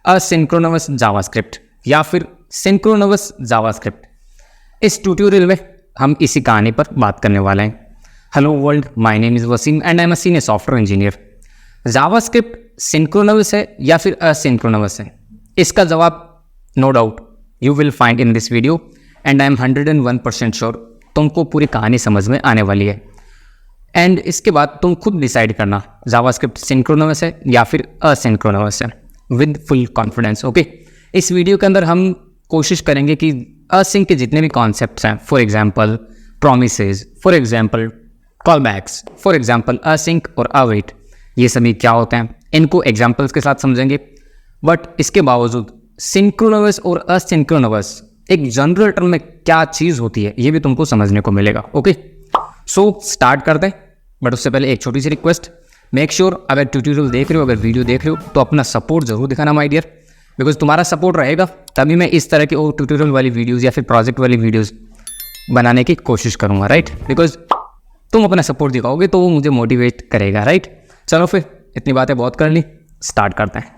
Asynchronous JavaScript या फिर synchronous JavaScript. इस ट्यूटोरियल में हम इसी कहानी पर बात करने वाले हैं। Hello world, my name is Wasim and I am a senior software engineer. JavaScript synchronous है या फिर असिंक्रोनस है? इसका जवाब no doubt you will find in this video and I am 101% sure तुमको पूरी कहानी समझ में आने वाली है। एंड इसके बाद तुम खुद डिसाइड करना जावास्क्रिप्ट सिंक्रोनस है या फिर असिंक्रोनस है विद फुल कॉन्फिडेंस। ओके, इस वीडियो के अंदर हम कोशिश करेंगे कि असिंक के जितने भी कॉन्सेप्ट्स हैं, for example promises, for example callbacks, for example async और अवेट, ये सभी क्या होते हैं इनको एग्जांपल्स के साथ समझेंगे। बट इसके बावजूद सिंक्रोनस और असिंक्रोनस एक जनरल टर्म में क्या चीज़ होती है ये भी तुमको समझने को मिलेगा। ओके, सो स्टार्ट करते हैं। बट उससे पहले एक छोटी सी रिक्वेस्ट, मेक श्योर अगर ट्यूटोरियल देख रहे हो, अगर वीडियो देख रहे हो तो अपना सपोर्ट जरूर दिखाना माय डियर, बिकॉज तुम्हारा सपोर्ट रहेगा तभी मैं इस तरह की और ट्यूटोरियल वाली वीडियोज़ या फिर प्रोजेक्ट वाली वीडियोज़ बनाने की कोशिश करूँगा, राइट? बिकॉज तुम अपना सपोर्ट दिखाओगे तो वो मुझे मोटिवेट करेगा, राइट? चलो फिर इतनी बातें बहुत कर ली, स्टार्ट करते हैं।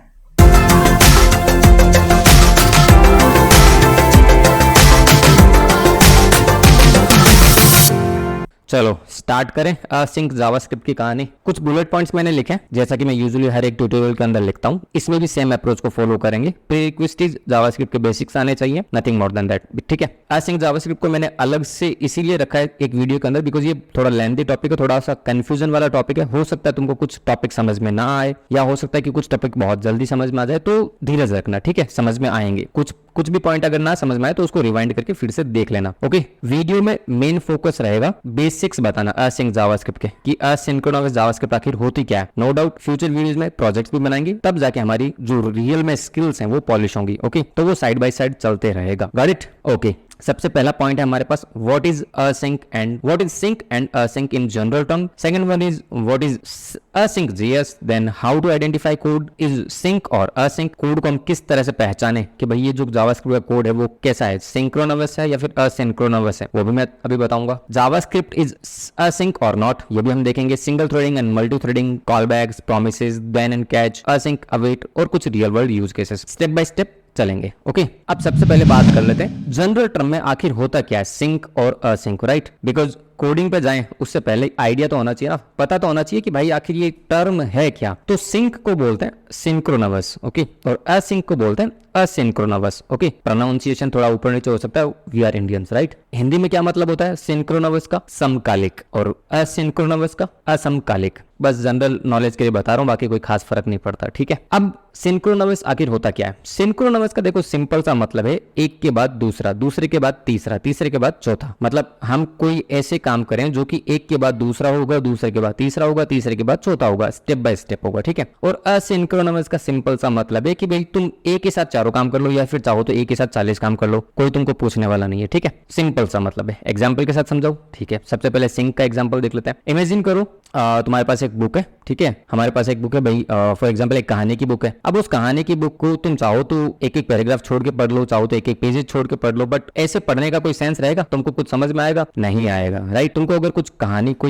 चलो स्टार्ट करें असिंक जावास्क्रिप्ट की कहानी। कुछ बुलेट पॉइंट्स मैंने लिखे हैं, जैसा कि मैं यूजुअली हर एक ट्यूटोरियल के अंदर लिखता हूँ। इसमें भी सेम अप्रोच को फॉलो करेंगे। प्रीरिक्विजिट जावास्क्रिप्ट के बेसिक्स आने चाहिए, नथिंग मोर देन दैट, ठीक है? असिंक जावास्क्रिप्ट को मैंने अलग से इसीलिए रखा है एक वीडियो के अंदर, बिकॉज ये थोड़ा लेंथी टॉपिक है, थोड़ा सा कंफ्यूजन वाला टॉपिक है। हो सकता है तुमको कुछ टॉपिक समझ में ना आए, या हो सकता है कि कुछ टॉपिक बहुत जल्दी समझ में आ जाए, तो धीरज रखना, ठीक है? समझ में आएंगे। कुछ भी पॉइंट अगर ना समझ में आए तो उसको रिवाइंड करके फिर से देख लेना। ओके, वीडियो में मेन फोकस रहेगा बेसिक्स बताना असिंक जावास्क्रिप्ट के, कि असिंक्रोनस जावास्क्रिप्ट आखिर होती क्या है। नो डाउट फ्यूचर वीडियोस में प्रोजेक्ट्स भी बनाएंगे, तब जाके हमारी जो रियल में स्किल्स हैं वो पॉलिश होंगी। ओके, तो वो साइड बाय साइड चलते रहेगा। Got it? ओके, सबसे पहला पॉइंट है हमारे पास what is async and what is sync and async in general term. Second one is what is async JS, then how to identify code is sync और async. Code को हम किस तरह से पहचाने कि भाई ये जो जावास्क्रिप्ट का कोड है वो कैसा है, सिंक्रोनस है या फिर असिंक्रोनस है, वो भी मैं अभी बताऊंगा। जावास्क्रिप्ट इज असिंक और नॉट, ये भी हम देखेंगे। Single threading and multi threading, callbacks, promises, then and catch, async, await और कुछ real world use cases, step by step चलेंगे। ओके, अब सबसे पहले बात कर लेते हैं जनरल टर्म में आखिर होता क्या है सिंक और असिंक, राइट? बिकॉज कोडिंग पे जाएं उससे पहले आइडिया तो होना चाहिए ना, पता तो होना चाहिए कि भाई आखिर ये टर्म है क्या। तो सिंक को बोलते हैं सिंक्रोनस, ओके, और असिंक को बोलते हैं असिंक्रोनस। ओके, प्रोनाउंसिएशन थोड़ा ऊपर नीचे हो सकता है, we are Indians, right? Hindi में क्या मतलब होता है सिंक्रोनस का? समकालिक, और असिंक्रोनस का असमकालिक। बस जनरल नॉलेज के लिए बता रहा हूं, बाकी कोई खास फर्क नहीं पड़ता, ठीक है? अब सिंक्रोनस आखिर होता क्या है? सिंक्रोनस का देखो सिंपल सा मतलब है एक के बाद दूसरा, दूसरे के बाद तीसरा, तीसरे के बाद चौथा। मतलब हम कोई ऐसे काम करें जो कि एक के बाद दूसरा होगा, दूसरे के बाद तीसरा होगा, तीसरे के बाद चौथा होगा, स्टेप बाय स्टेप होगा, ठीक है? और असिंक्रोनस का सिंपल सा मतलब है कि भाई तुम एक के साथ चारों काम कर लो, या फिर चाहो तो एक के साथ 40 काम कर लो, कोई तुमको पूछने वाला नहीं है, ठीक है? सिंपल सा मतलब है। एग्जाम्पल के साथ समझाओ, ठीक है? सबसे पहले सिंक का एग्जाम्पल देख लेते हैं। इमेजिन करो तुम्हारे पास एक बुक है, ठीक है? हमारे पास एक बुक है भाई, फॉर एग्जांपल एक कहानी की बुक है। अब उस कहानी की बुक को तुम चाहो तो एक एक पैराग्राफ छोड़ के पढ़ लो, चाहो तो एक एक पेजेस छोड़ के पढ़ लो, बट ऐसे पढ़ने का कोई सेंस रहेगा? तुमको कुछ समझ में आएगा? नहीं आएगा, राइट? तुमको अगर कोई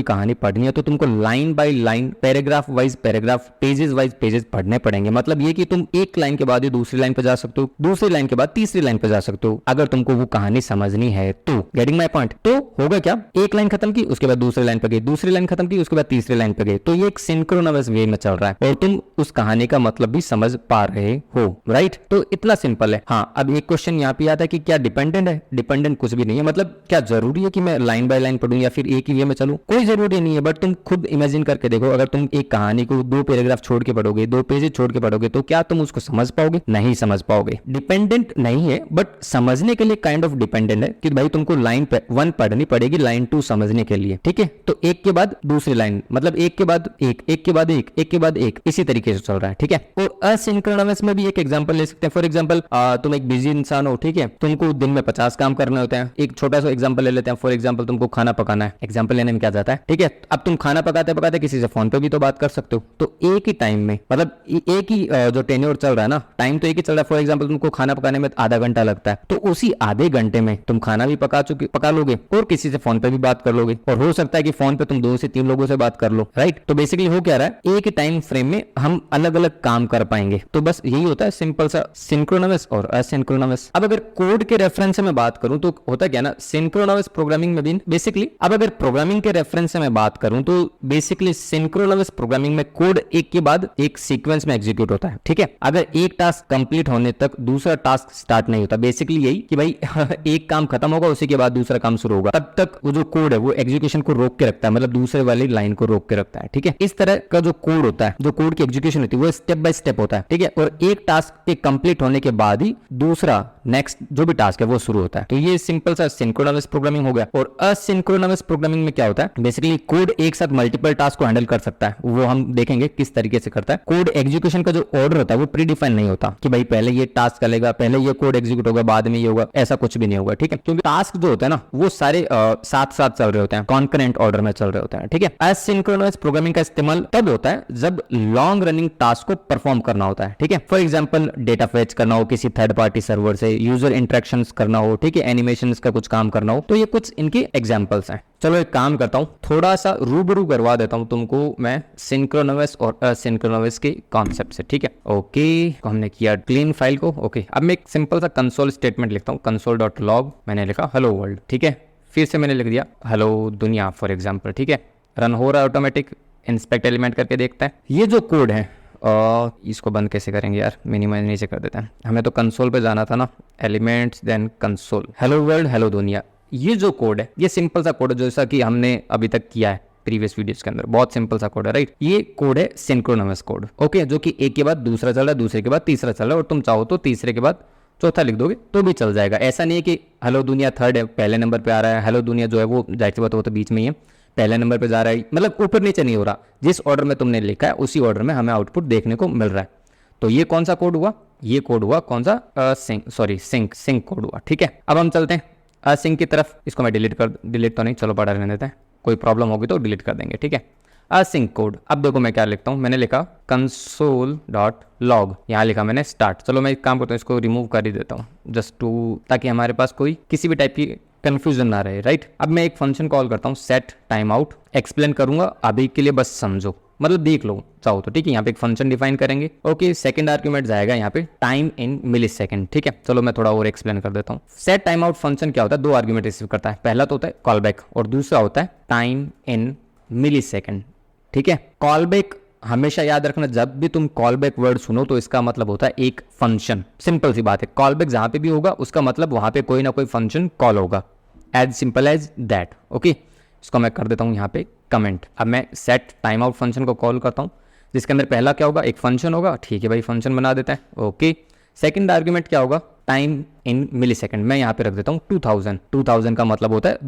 कहानी पढ़नी है तो तुमको line by line, paragraph wise paragraph, pages wise pages पढ़ने पड़ेंगे। मतलब ये कि तुम एक लाइन के बाद ही दूसरी लाइन पे जा सकते हो, दूसरी लाइन के बाद तीसरी लाइन पे जा सकते हो, अगर तुमको वो कहानी समझनी है तो। Getting my point? तो होगा क्या, एक लाइन खत्म की उसके बाद दूसरी लाइन पे गई, दूसरी लाइन खत्म की उसके बाद तीसरी लाइन पे गई, तो ये एक सिंक्रोनस वे में चल रहा है और तुम उस कहानी का मतलब भी समझ पा रहे हो, राइट? तो इतना सिंपल है। हाँ, अब एक क्वेश्चन यहाँ पे आता है कि क्या डिपेंडेंट है? डिपेंडेंट कुछ भी नहीं है। मतलब क्या जरूरी है कि मैं लाइन बाय लाइन पढ़ूं या फिर एक ही वे में चलूं? कोई जरूरी नहीं है। बट तुम खुद इमेजिन करके देखो, अगर तुम एक कहानी को 2 पैराग्राफ छोड़ के पढ़ोगे, 2 पेजेस छोड़ के पढ़ोगे, तो क्या तुम उसको समझ पाओगे? नहीं समझ पाओगे। डिपेंडेंट नहीं है, बट समझने के लिए काइंड ऑफ डिपेंडेंट है कि भाई तुमको लाइन 1 पढ़नी पड़ेगी लाइन 2 समझने के लिए, ठीक है? तो एक के बाद दूसरी लाइन, मतलब एक के बाद एक के बाद एक के बाद एक, इसी तरीके से चल रहा है, ठीक है? और असिंक्रोनस में भी एक एग्जांपल ले सकते हैं। फॉर एग्जांपल तुम एक बिजी इंसान हो, ठीक है? तुमको दिन में 50 काम करने होते हैं। एक छोटा सा एग्जांपल ले लेते हैं। फॉर एग्जांपल तुमको खाना पकाना है। एग्जांपल लेने में क्या जाता है, ठीक है? अब तुम खाना पकाते पकाते किसी से फोन पे भी तो बात कर सकते हो। तो एक ही टाइम में, मतलब एक ही जो टेन्योर चल रहा है ना, टाइम तो एक ही चल रहा है। फॉर एग्जांपल तुमको खाना पकाने में आधा घंटा लगता है, तो उसी आधे घंटे में तुम खाना भी पका लोगे और किसी से फोन पे भी बात कर लोगे, और हो सकता है कि फोन पे तुम 2 से 3 लोगों से बात कर लो, राइट? तो बेसिकली हो क्या रहा है, एक ही टाइम फ्रेम में हम अलग अलग काम कर पाएंगे। तो बस यही होता है सिंपल सा सिंक्रोनस और असिंक्रोनस। अब अगर कोड के रेफरेंस से मैं बात करूं तो होता क्या ना, सिंक्रोनस प्रोग्रामिंग में भी बेसिकली, अब अगर प्रोग्रामिंग के रेफरेंस से मैं बात करूं तो बेसिकली सिंक्रोनस प्रोग्रामिंग में कोड एक के बाद एक सीक्वेंस में एग्जीक्यूट होता है, ठीक है। अगर एक टास्क कंप्लीट होने तक दूसरा टास्क स्टार्ट नहीं होता, बेसिकली यही कि भाई एक काम खत्म होगा उसी के बाद दूसरा काम शुरू होगा, तब तक वो जो कोड है वो एग्जीक्यूशन को रोक के रखता है, मतलब दूसरे वाली लाइन को रोक के रखता है, ठीक है। इस तरह का जो कोड होता है, जो कोड की एग्जीक्यूशन होती है वो स्टेप बाय स्टेप होता है, ठीक है। और एक टास्क के कंप्लीट होने के बाद ही दूसरा नेक्स्ट जो भी टास्क है वो शुरू होता है। तो ये सिंपल सा सिंक्रोनस प्रोग्रामिंग हो गया। और असिंक्रोनस प्रोग्रामिंग में क्या होता है, बेसिकली कोड एक साथ मल्टीपल टास्क को हैंडल कर सकता है, वो हम देखेंगे किस तरीके से करता है। कोड एग्जीक्यूशन का जो ऑर्डर होता है वो प्री डिफाइन नहीं होता कि भाई पहले ये टास्क चलेगा, पहले ये कोड एग्जीक्यूट होगा, बाद में ये होगा, ऐसा कुछ भी नहीं होगा, ठीक है। क्योंकि टास्क जो होता है ना वो सारे साथ साथ चल रहे होते हैं, कॉन्करेंट ऑर्डर में चल रहे होते हैं, ठीक है। एसिंक्रोनस प्रोग्रामिंग का इस्तेमाल तब होता है जब लॉन्ग रनिंग टास्क को परफॉर्म करना होता है, ठीक है। फॉर एग्जांपल डेटा फेच करना हो किसी थर्ड पार्टी सर्वर से, यूजर इंटरेक्शंस करना हो, ठीक है, एनिमेशंस का कुछ काम करना हो, तो ये कुछ इनके एग्जांपल्स हैं। चलो एक काम करता हूं, थोड़ा सा रूबरू करवा देता हूं तुमको मैं सिंक्रोनस और असिंक्रोनस के कॉन्सेप्ट से, ठीक है। ओके, हमने किया क्लीन फाइल को। ओके, अब मैं एक सिंपल सा कंसोल स्टेटमेंट लिखता हूं, console.log, मैंने लिखा हेलो वर्ल्ड, ठीक है। फिर से मैंने लिख दिया हेलो दुनिया फॉर एग्जाम्पल, ठीक है। रन हो रहा है ऑटोमेटिक, इंस्पेक्ट एलिमेंट करके देखता है। ये जो कोड है इसको बंद कैसे करेंगे यार, मिनिमाइज नीचे कर देते हैं, हमें तो कंसोल पे जाना था ना, elements then console, hello world hello दुनिया। ये जो कोड है ये सिंपल सा कोड है जैसा कि हमने अभी तक किया है प्रीवियस वीडियोस के अंदर, बहुत सिंपल सा कोड है, राइट। ये कोड है सिंक्रोनस कोड, ओके, जो कि एक के बाद दूसरा चल रहा है, दूसरे के बाद तीसरा चल रहा है, और तुम चाहो तो तीसरे के बाद चौथा लिख दोगे तो भी चल जाएगा। ऐसा नहीं है कि हेलो दुनिया थर्ड है, पहले नंबर पे आ रहा है, हेलो दुनिया जो है वो जाहिर सी बात वो तो बीच में ही है, पहले नंबर पे जा रहा है, मतलब ऊपर नीचे नहीं हो रहा, जिस ऑर्डर में तुमने लिखा है उसी ऑर्डर में हमें आउटपुट देखने को मिल रहा है। तो ये कौन सा कोड हुआ, ये कोड हुआ कौन सा, सिंक कोड हुआ, ठीक है। अब हम चलते हैं असिंक की तरफ। इसको मैं डिलीट तो नहीं, चलो पढ़ा रहने देते हैं, कोई प्रॉब्लम होगी तो डिलीट कर देंगे, ठीक है। असिंक कोड, अब देखो मैं क्या लिखता हूँ, मैंने लिखा console.log, यहाँ लिखा मैंने स्टार्ट। चलो मैं एक काम करता हूँ, इसको रिमूव कर ही देता हूँ जस्ट टू, ताकि हमारे पास कोई किसी भी टाइप की कंफ्यूजन ना रहे, राइट। अब मैं एक फंक्शन कॉल करता हूँ सेट टाइम आउट, एक्सप्लेन करूंगा अभी के लिए, बस समझो, मतलब देख लो चाहो तो, ठीक है। यहाँ पे एक फंक्शन डिफाइन करेंगे, ओके। सेकंड आर्गुमेंट जाएगा यहाँ पे टाइम इन मिली सेकेंड, ठीक है। चलो मैं थोड़ा और एक्सप्लेन कर देता हूँ। सेट टाइम आउट फंक्शन क्या होता है, दो आर्गुमेंट रिसीव करता है, पहला तो होता है कॉल बैक और दूसरा होता है टाइम इन मिली सेकेंड, ठीक है। कॉल बैक हमेशा याद रखना, जब भी तुम कॉल बैक वर्ड सुनो तो इसका मतलब होता है एक फंक्शन, सिंपल सी बात है। कॉल बैक जहां पे भी होगा उसका मतलब वहां पे कोई ना कोई फंक्शन कॉल होगा, as simple as that, okay. इसको मैं कर देता हूँ यहाँ पे कमेंट। अब मैं सेट टाइम आउट फंक्शन को कॉल करता हूँ, जिसके अंदर पहला क्या होगा, एक फंक्शन होगा, ठीक है भाई, फंक्शन बना देता है, ओके। सेकंड आर्गुमेंट क्या होगा, टाइम इन मिली सेकेंड, मैं यहाँ पे रख देता हूँ 2000 का मतलब होता है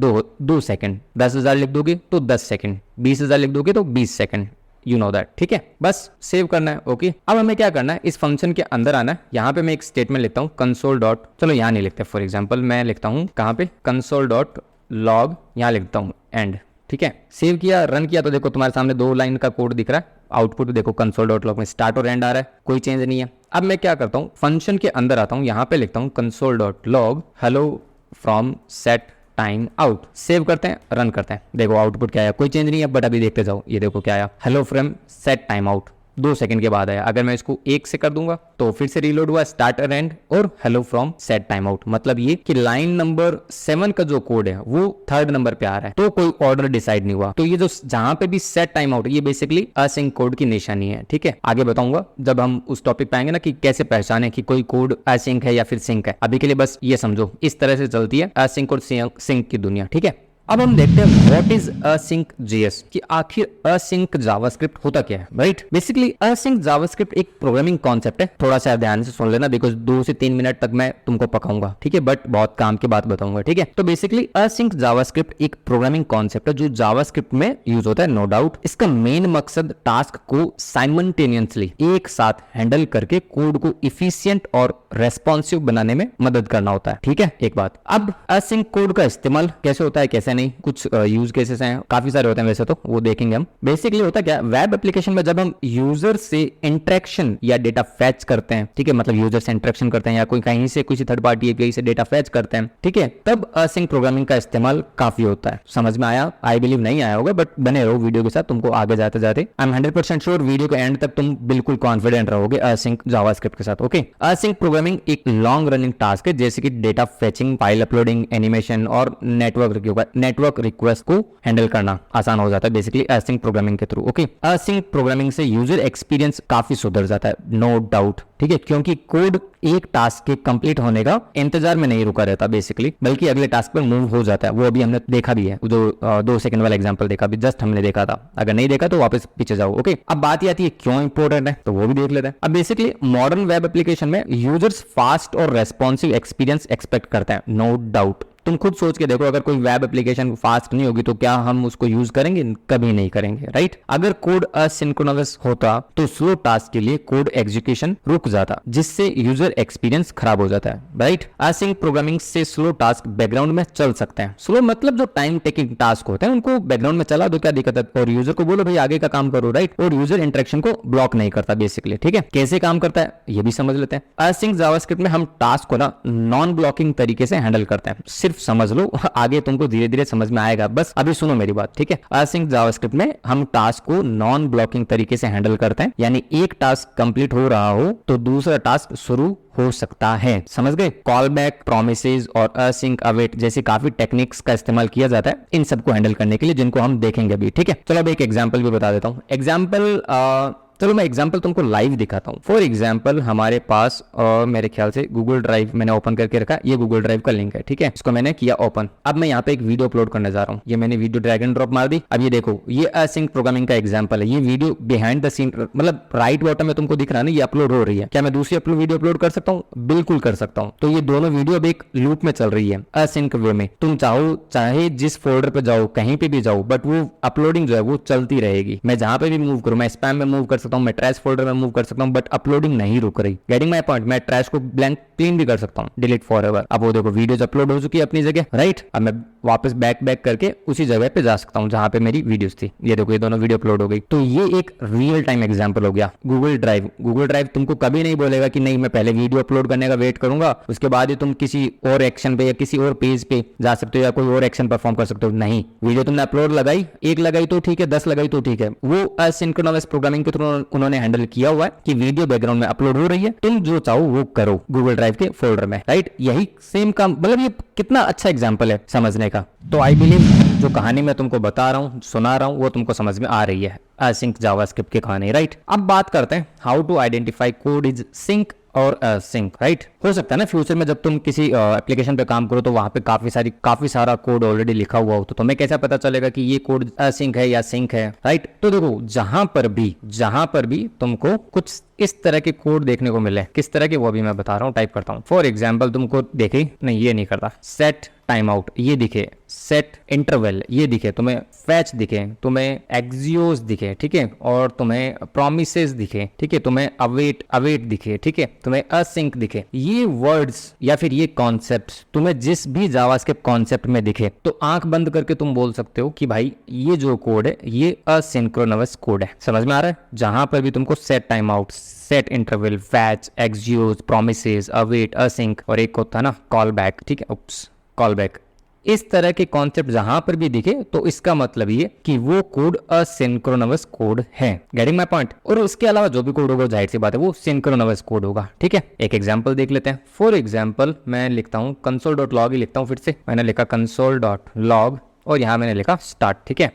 2 सेकंड। 10,000 लिख दोगे तो 10 सेकंड, 20,000 लिख दोगे तो 20 सेकंड, यू नो दैट, ठीक है। बस सेव करना है, ओके। अब हमें क्या करना है, इस फंक्शन के अंदर आना है। यहाँ पे मैं एक स्टेटमेंट लिखता हूँ कंसोल डॉट, चलो यहाँ नहीं लिखते, फॉर एग्जाम्पल मैं लिखता हूँ कहाँ पे, console.log, यहाँ लिखता हूँ एंड, ठीक है। सेव किया, रन किया तो देखो तुम्हारे सामने 2 लाइन का कोड दिख रहा है, आउटपुट देखो console.log में स्टार्ट और एंड आ रहा है, कोई चेंज नहीं है। अब मैं क्या करता हूँ, फंक्शन के अंदर आता हूँ, यहाँ पे लिखता हूँ console.log hello from set time out. Save करते हैं, रन करते हैं, देखो आउटपुट क्या आया, कोई चेंज नहीं है, बट अभी देखते जाओ, ये देखो क्या आया, hello from set time out, 2 second के बाद आया। अगर मैं इसको 1 से कर दूंगा तो फिर से रीलोड हुआ, स्टार्ट और एंड और hello from set time out, मतलब ये कि लाइन नंबर 7 का जो कोड है वो थर्ड नंबर पे आ रहा है, तो कोई ऑर्डर डिसाइड नहीं हुआ। तो ये जो जहां पे भी सेट टाइम आउट, ये बेसिकली असिंक कोड की निशानी है, ठीक है। आगे बताऊंगा जब हम उस टॉपिक पे आएंगे ना कि कैसे पहचाने कि कोई कोड असिंक है या फिर सिंक है। अभी के लिए बस ये समझो, इस तरह से चलती है असिंक और सिंक की दुनिया, ठीक है। अब हम देखते हैं व्हाट इज असिंक जेएस, कि आखिर असिंक जावास्क्रिप्ट होता क्या है, राइट। बेसिकली असिंक जावास्क्रिप्ट एक प्रोग्रामिंग कॉन्सेप्ट है, थोड़ा सा ध्यान से सुन लेना, बिकॉज 2 से 3 मिनट तक मैं तुमको पकाऊंगा, ठीक है, बट बहुत काम की बात बताऊंगा, ठीक है। तो बेसिकली असिंक जावास्क्रिप्ट एक प्रोग्रामिंग कॉन्सेप्ट है जो जावास्क्रिप्ट में यूज होता है, नो डाउट। इसका मेन मकसद टास्क को साइमल्टेनियसली एक साथ हैंडल करके कोड को इफिशियंट और रेस्पॉन्सिव बनाने में मदद करना होता है, ठीक है। एक बात, अब असिंक कोड का इस्तेमाल कैसे होता है कैसे नहीं, कुछ यूज केसेस हैं, काफी सारे होते हैं वैसे तो, वो देखेंगे हम। बेसिकली होता क्या, वेब एप्लीकेशन में जब हम यूजर से इंटरेक्शन या डेटा फैच करते हैं, ठीक है, मतलब यूजर से इंटरेक्शन करते हैं या कोई कहीं से किसी थर्ड पार्टी एपीआई से डेटा फैच करते हैं, ठीक है, तब असिंक प्रोग्रामिंग का इस्तेमाल काफी होता है। समझ में आया? आई बिलीव नहीं आया होगा, बट बने रहो वीडियो के साथ, तुमको आगे जाते जाते आई एम 100% श्योर वीडियो के एंड तक तुम बिल्कुल कॉन्फिडेंट रहोगे असिंक जावास्क्रिप्ट के साथ। ओके, असिंक प्रोग्रामिंग एक लॉन्ग रनिंग टास्क है, जैसे कि data fetching, file uploading, animation और नेटवर्क रिक्वेस्ट को हैंडल करना आसान हो जाता है बेसिकली असिंक प्रोग्रामिंग के थ्रू। ओके, असिंक प्रोग्रामिंग से यूजर एक्सपीरियंस काफी सुधर जाता है, नो डाउट, ठीक है, क्योंकि कोड एक टास्क के कंप्लीट होने का इंतजार में नहीं रुका रहता बेसिकली, बल्कि अगले टास्क पर मूव हो जाता है। वो अभी हमने देखा भी है, जो 2 सेकंड वाला एग्जांपल देखा, अभी जस्ट हमने देखा था। अगर नहीं देखा तो वापस पीछे जाओ। ओके, अब बात आती है क्यों इंपॉर्टेंट है, तो वो भी देख लेते हैं। अब बेसिकली मॉडर्न वेब एप्लीकेशन में यूजर्स फास्ट और रेस्पॉन्सिव एक्सपीरियंस एक्सपेक्ट करते हैं, नो डाउट। तुम खुद सोच के देखो, अगर कोई वेब एप्लीकेशन फास्ट नहीं होगी तो क्या हम उसको यूज करेंगे? कभी नहीं करेंगे, राइट? अगर कोड असिंक्रोनस होता तो स्लो टास्क के लिए कोड एग्जीक्यूशन रुक जाता, जिससे यूजर एक्सपीरियंस खराब हो जाता है, राइट? असिंक प्रोग्रामिंग से स्लो टास्क बैकग्राउंड में चल सकते हैं। स्लो मतलब जो टाइम टेकिंग टास्क होते हैं उनको बैकग्राउंड में चला दो, क्या दिक्कत है? और यूजर को बोलो भाई आगे का काम करो, राइट? और यूजर इंटरेक्शन को ब्लॉक नहीं करता बेसिकली, ठीक है? कैसे काम करता है ये भी समझ लेते हैं। असिंक जावास्क्रिप्ट में हम टास्क को ना नॉन ब्लॉकिंग तरीके से हैंडल करते हैं, सिर्फ समझ लो, आगे तुमको धीरे धीरे समझ में आएगा, बस अभी सुनो मेरी बात, ठीक है? असिंक जावास्क्रिप्ट में हम टास्क को नॉन ब्लॉकिंग तरीके से हैंडल करते हैं, यानी एक टास्क कंप्लीट हो रहा हो तो दूसरा टास्क शुरू हो सकता है, समझ गए? कॉल बैक, प्रोमिसेस और असिंक अवेट जैसी काफी टेक्निक्स का इस्तेमाल किया जाता है इन सबको हैंडल करने के लिए, जिनको हम देखेंगे अभी, ठीक है? चलो अब एक एग्जांपल भी बता देता हूं। चलो मैं एग्जांपल तुमको लाइव दिखाता हूँ। फॉर एग्जांपल हमारे पास मेरे ख्याल से गूगल ड्राइव मैंने ओपन करके रखा, ये गूगल ड्राइव का लिंक है, ठीक है? इसको मैंने किया ओपन। अब मैं यहाँ पे एक वीडियो अपलोड करने जा रहा हूँ, ये मैंने वीडियो ड्रैग एंड ड्रॉप मार दी। अब ये देखो, ये असिंक प्रोग्रामिंग का एग्जांपल है, ये वीडियो बिहाइंड द सीन, मतलब राइट बॉटम में तुमको दिख रहा है ना, ये अपलोड हो रही है। क्या मैं दूसरी वीडियो अपलोड कर सकता हूँ? बिल्कुल कर सकता हूँ। तो ये दोनों वीडियो अब एक लूप में चल रही है असिंक वे में। तुम चाहे जिस फोल्डर पे जाओ, कहीं पे भी जाओ, बट वो अपलोडिंग जो है वो चलती रहेगी। मैं जहां पे भी मूव करूं, मैं स्पैम में मूव कर सकता हूँ, मैं ट्रैश फोल्डर में मूव कर सकता हूं, बट अपलोडिंग नहीं रुक रही। Getting my point? मैं ट्रैश को ब्लैंक क्लीन भी कर सकता हूं, डिलीट फॉरएवर। अब वो देखो वीडियोस अपलोड हो चुकी है अपनी जगह, राइट? अब मैं वापस बैक करके उसी जगह पे जा सकता हूं जहां पे मेरी वीडियोस थी। ये देखो, ये दोनों वीडियो अपलोड हो गई। तो ये एक रियल टाइम एग्जांपल हो गया। गूगल ड्राइव तुमको कभी नहीं बोलेगा कि नहीं मैं पहले वीडियो अपलोड करने का वेट करूंगा, उसके बाद ही तुम किसी और एक्शन पे या किसी और पेज पे जा सकते हो या कोई और एक्शन परफॉर्म कर सकते हो। नहीं, वीडियो तुमने अपलोड लगाई, एक लगाई तो ठीक है, 10 लगाई तो ठीक है, वो असिंक्रोनस प्रोग्रामिंग के थ्रू उन्होंने हैंडल किया हुआ है कि वीडियो बैकग्राउंड में अपलोड हो रही है, तुम जो चाहो वो करो गूगल ड्राइव के फोल्डर में, राइट? यही सेम काम, मतलब ये कितना अच्छा एग्जांपल है समझने का। तो आई बिलीव जो कहानी मैं तुमको बता रहा हूँ, सुना रहा हूँ, वो तुमको समझ में आ रही है असिंक जावास्क्रिप्ट की कहानी, राइट? अब बात करते हैं how to identify code is sync और सिंक, राइट? हो सकता है ना फ्यूचर में जब तुम किसी एप्लीकेशन पे काम करो तो वहां पे काफी सारा कोड ऑलरेडी लिखा हुआ हो, तो तुम्हें कैसा पता चलेगा कि ये कोड असिंक है या सिंक है, राइट? तो देखो, जहां पर भी तुमको कुछ इस तरह के कोड देखने को मिले, किस तरह के वो भी मैं बता रहा हूँ, टाइप करता हूँ। फॉर एग्जाम्पल तुमको देखे, नहीं ये नहीं करता, सेट टाइम आउट ये दिखे, सेट इंटरवल ये दिखे, तुम्हें फैच दिखे, तुम्हें एक्सियोस दिखे, ठीक है, और तुम्हें प्रोमिसेस दिखे, ठीक है, तुम्हें अवेट दिखे, ठीक है, तुम्हें असिंक दिखे, ये वर्ड्स या फिर ये कॉन्सेप्ट्स तुम्हें जिस भी जावास्क्रिप्ट कॉन्सेप्ट में दिखे, तो आंख बंद करके तुम बोल सकते हो कि भाई ये जो कोड है ये असिंक्रोनस कोड है। समझ में आ रहा है? जहां पर भी तुमको set time out, set interval, fetch, Axios, promises, await, async और एक होता है ना कॉल बैक, ठीक है, कॉल बैक, इस तरह के कॉन्सेप्ट जहां पर भी दिखे तो इसका मतलब ये कि वो कोड असिंक्रोनस कोड है। Getting my point? और उसके अलावा जो भी कोड होगा जाहिर सी बात है वो सिंक्रोनस कोड होगा, ठीक है? एक एग्जांपल देख लेते हैं। फॉर एग्जांपल मैं लिखता हूं console.log ही लिखता हूं, फिर से मैंने लिखा console.log और यहाँ मैंने लिखा स्टार्ट, ठीक है,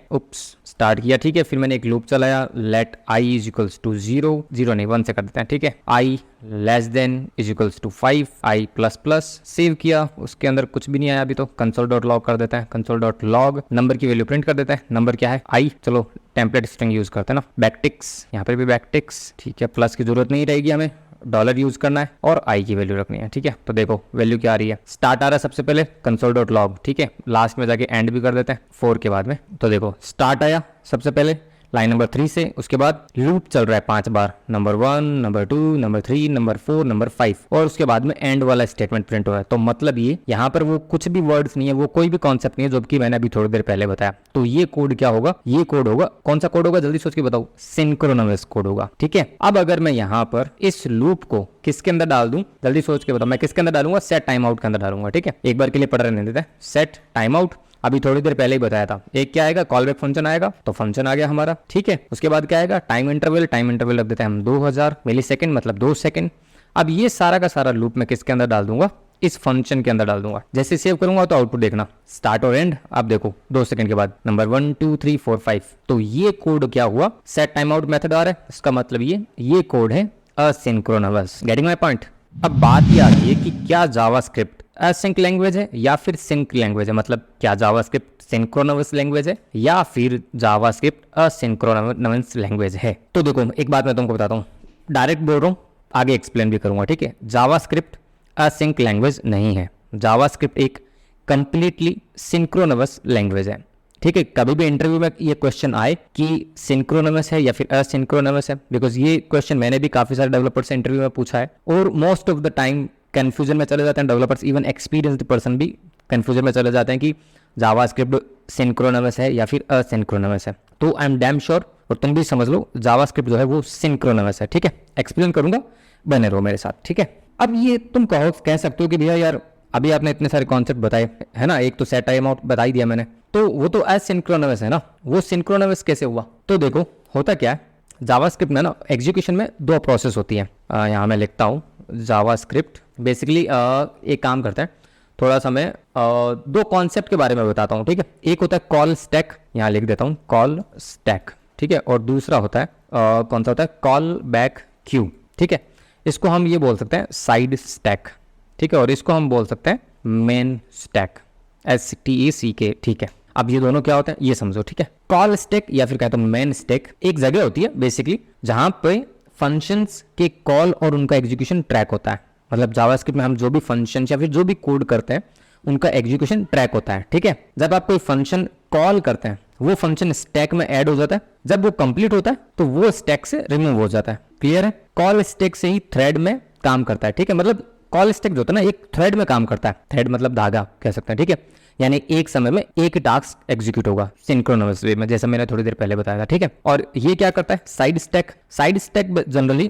स्टार्ट किया, ठीक है। फिर मैंने एक लूप चलाया, let i is equals to 0 नहीं 1 से कर देते हैं, ठीक है, i less than is equals to 5, i plus plus, save किया, उसके अंदर कुछ भी नहीं आया अभी, तो console.log कर देते हैं, console.log नंबर की वैल्यू प्रिंट कर देते हैं, नंबर क्या है i, चलो टेम्पलेट स्ट्रिंग यूज करते हैं ना, बैकटिक्स, यहाँ पर भी बैकटिक्स, ठीक है, प्लस की जरूरत नहीं रहेगी हमें, डॉलर यूज करना है और आई की वैल्यू रखनी है, ठीक है। तो देखो वैल्यू क्या आ रही है, स्टार्ट आ रहा है सबसे पहले console.log, ठीक है, लास्ट में जाके एंड भी कर देते हैं 4 के बाद में, तो देखो स्टार्ट आया सबसे पहले, लाइन नंबर 3 से, उसके बाद लूप चल रहा है 5 बार, number 1, number 2, number 3, number 4, number 5, और उसके बाद में एंड वाला स्टेटमेंट प्रिंट हो रहा है। तो मतलब ये यहाँ पर वो कुछ भी वर्ड्स नहीं है, वो कोई भी कॉन्सेप्ट नहीं है, जो कि मैंने अभी थोड़ी देर पहले बताया। तो ये कोड क्या होगा, ये कोड होगा, कौन सा कोड होगा जल्दी सोच के बताओ, सिंक्रोनस कोड होगा। ठीक है, अब अगर मैं यहाँ पर इस लूप को किसके अंदर डाल दूं, जल्दी सोच के बताओ, मैं किसके अंदर डालूंगा, सेट टाइम आउट के अंदर डालूंगा। ठीक है, एक बार के लिए पढ़ रहने देते हैं, सेट टाइम आउट, अभी थोड़ी देर पहले ही बताया था। एक क्या आएगा, कॉल बैक फंक्शन आएगा, तो फंक्शन आ गया हमारा। ठीक है, उसके बाद क्या आएगा, टाइम इंटरवल, टाइम इंटरवल रख देते हैं हम 2000 मिली सेकेंड, मतलब 2 सेकंड। अब ये सारा का सारा लूप मैं किसके अंदर डाल दूंगा, इस फंक्शन के अंदर डाल दूंगा। जैसे सेव करूंगा तो आउटपुट देखना, स्टार्ट और एंड, आप देखो 2 सेकंड के बाद नंबर 1 2 3 4 5। तो ये कोड क्या हुआ, सेट टाइम आउट मेथड आ रहा है, इसका मतलब ये कोड है असिंक्रोनस। Getting my point. अब बात ये आती है कि क्या जावास्क्रिप्ट असिंक लैंग्वेज है या फिर सिंक लैंग्वेज है, मतलब क्या जावास्क्रिप्ट सिंक्रोनस लैंग्वेज है या फिर जावास्क्रिप्ट असिंक्रोनस लैंग्वेज है। तो देखो एक बात मैं तुमको बताता हूँ, डायरेक्ट बोल रहा हूँ, आगे एक्सप्लेन भी करूंगा। ठीक है, जावास्क्रिप्ट असिंक लैंग्वेज नहीं है, जावास्क्रिप्ट एक कंप्लीटली सिंक्रोनस लैंग्वेज है। ठीक है, कभी भी इंटरव्यू में ये क्वेश्चन आए कि सिंक्रोनस है या फिर असिंक्रोनस है, बिकॉज ये क्वेश्चन मैंने भी काफी सारे डेवलपर से इंटरव्यू में पूछा है, और most of the time confusion में चले जाते हैं डेवलपर्स, इवन एक्सपीरियंस्ड पर्सन भी कंफ्यूजन में चले जाते हैं कि जावास्क्रिप्ट सिंक्रोनस है या फिर असिंक्रोनस है। तो आई एम डैम श्योर, और तुम भी समझ लो, जावास्क्रिप्ट जो है वो सिंक्रोनस है। ठीक है, एक्सप्लेन करूंगा, बने रहो मेरे साथ। ठीक है, अब ये तुम कह सकते हो कि भैया यार अभी आपने इतने सारे कॉन्सेप्ट बताए है ना, एक तो सेट टाइम आउट बता ही दिया मैंने, तो वो तो एसिंक्रोनस है ना, वो सिंक्रोनस कैसे हुआ। तो देखो होता क्या है, जावास्क्रिप्ट में ना एग्जीक्यूशन में 2 प्रोसेस होती है। यहाँ मैं लिखता हूँ जावास्क्रिप्ट बेसिकली एक काम करता है, थोड़ा सा मैं 2 कॉन्सेप्ट के बारे में बताता हूँ। ठीक है, एक होता है कॉल स्टैक, यहाँ लिख देता हूँ कॉल स्टैक। ठीक है, और दूसरा होता है कौन सा होता है, कॉल बैक क्यू। ठीक है, इसको हम ये बोल सकते हैं साइड स्टैक। ठीक है, और इसको हम बोल सकते हैं मेन स्टैक, STACK। ठीक है, अब ये दोनों क्या होते हैं ये समझो। ठीक है, कॉल स्टैक या फिर कहते हैं मेन स्टैक एक जगह होती है बेसिकली जहां पे फंक्शंस के कॉल और उनका एग्जीक्यूशन ट्रैक होता है। मतलब जावास्क्रिप्ट में हम जो भी फंक्शन या फिर जो भी कोड करते हैं उनका एग्जीक्यूशन ट्रैक होता है। ठीक है, जब आप कोई फंक्शन कॉल करते हैं वो फंक्शन स्टैक में ऐड हो जाता है, जब वो कंप्लीट होता है तो वो स्टैक से रिमूव हो जाता है। क्लियर है, कॉल स्टैक से ही थ्रेड में काम करता है। ठीक है, मतलब कॉल स्टैक जो होता है ना एक थ्रेड में काम करता है, थ्रेड मतलब धागा कह सकते हैं। ठीक है, यानी एक समय में एक टास्क एग्जीक्यूट होगा सिंक्रोनस वे में, जैसा मैंने थोड़ी देर पहले बताया था। ठीक है, और ये क्या करता है, side stack generally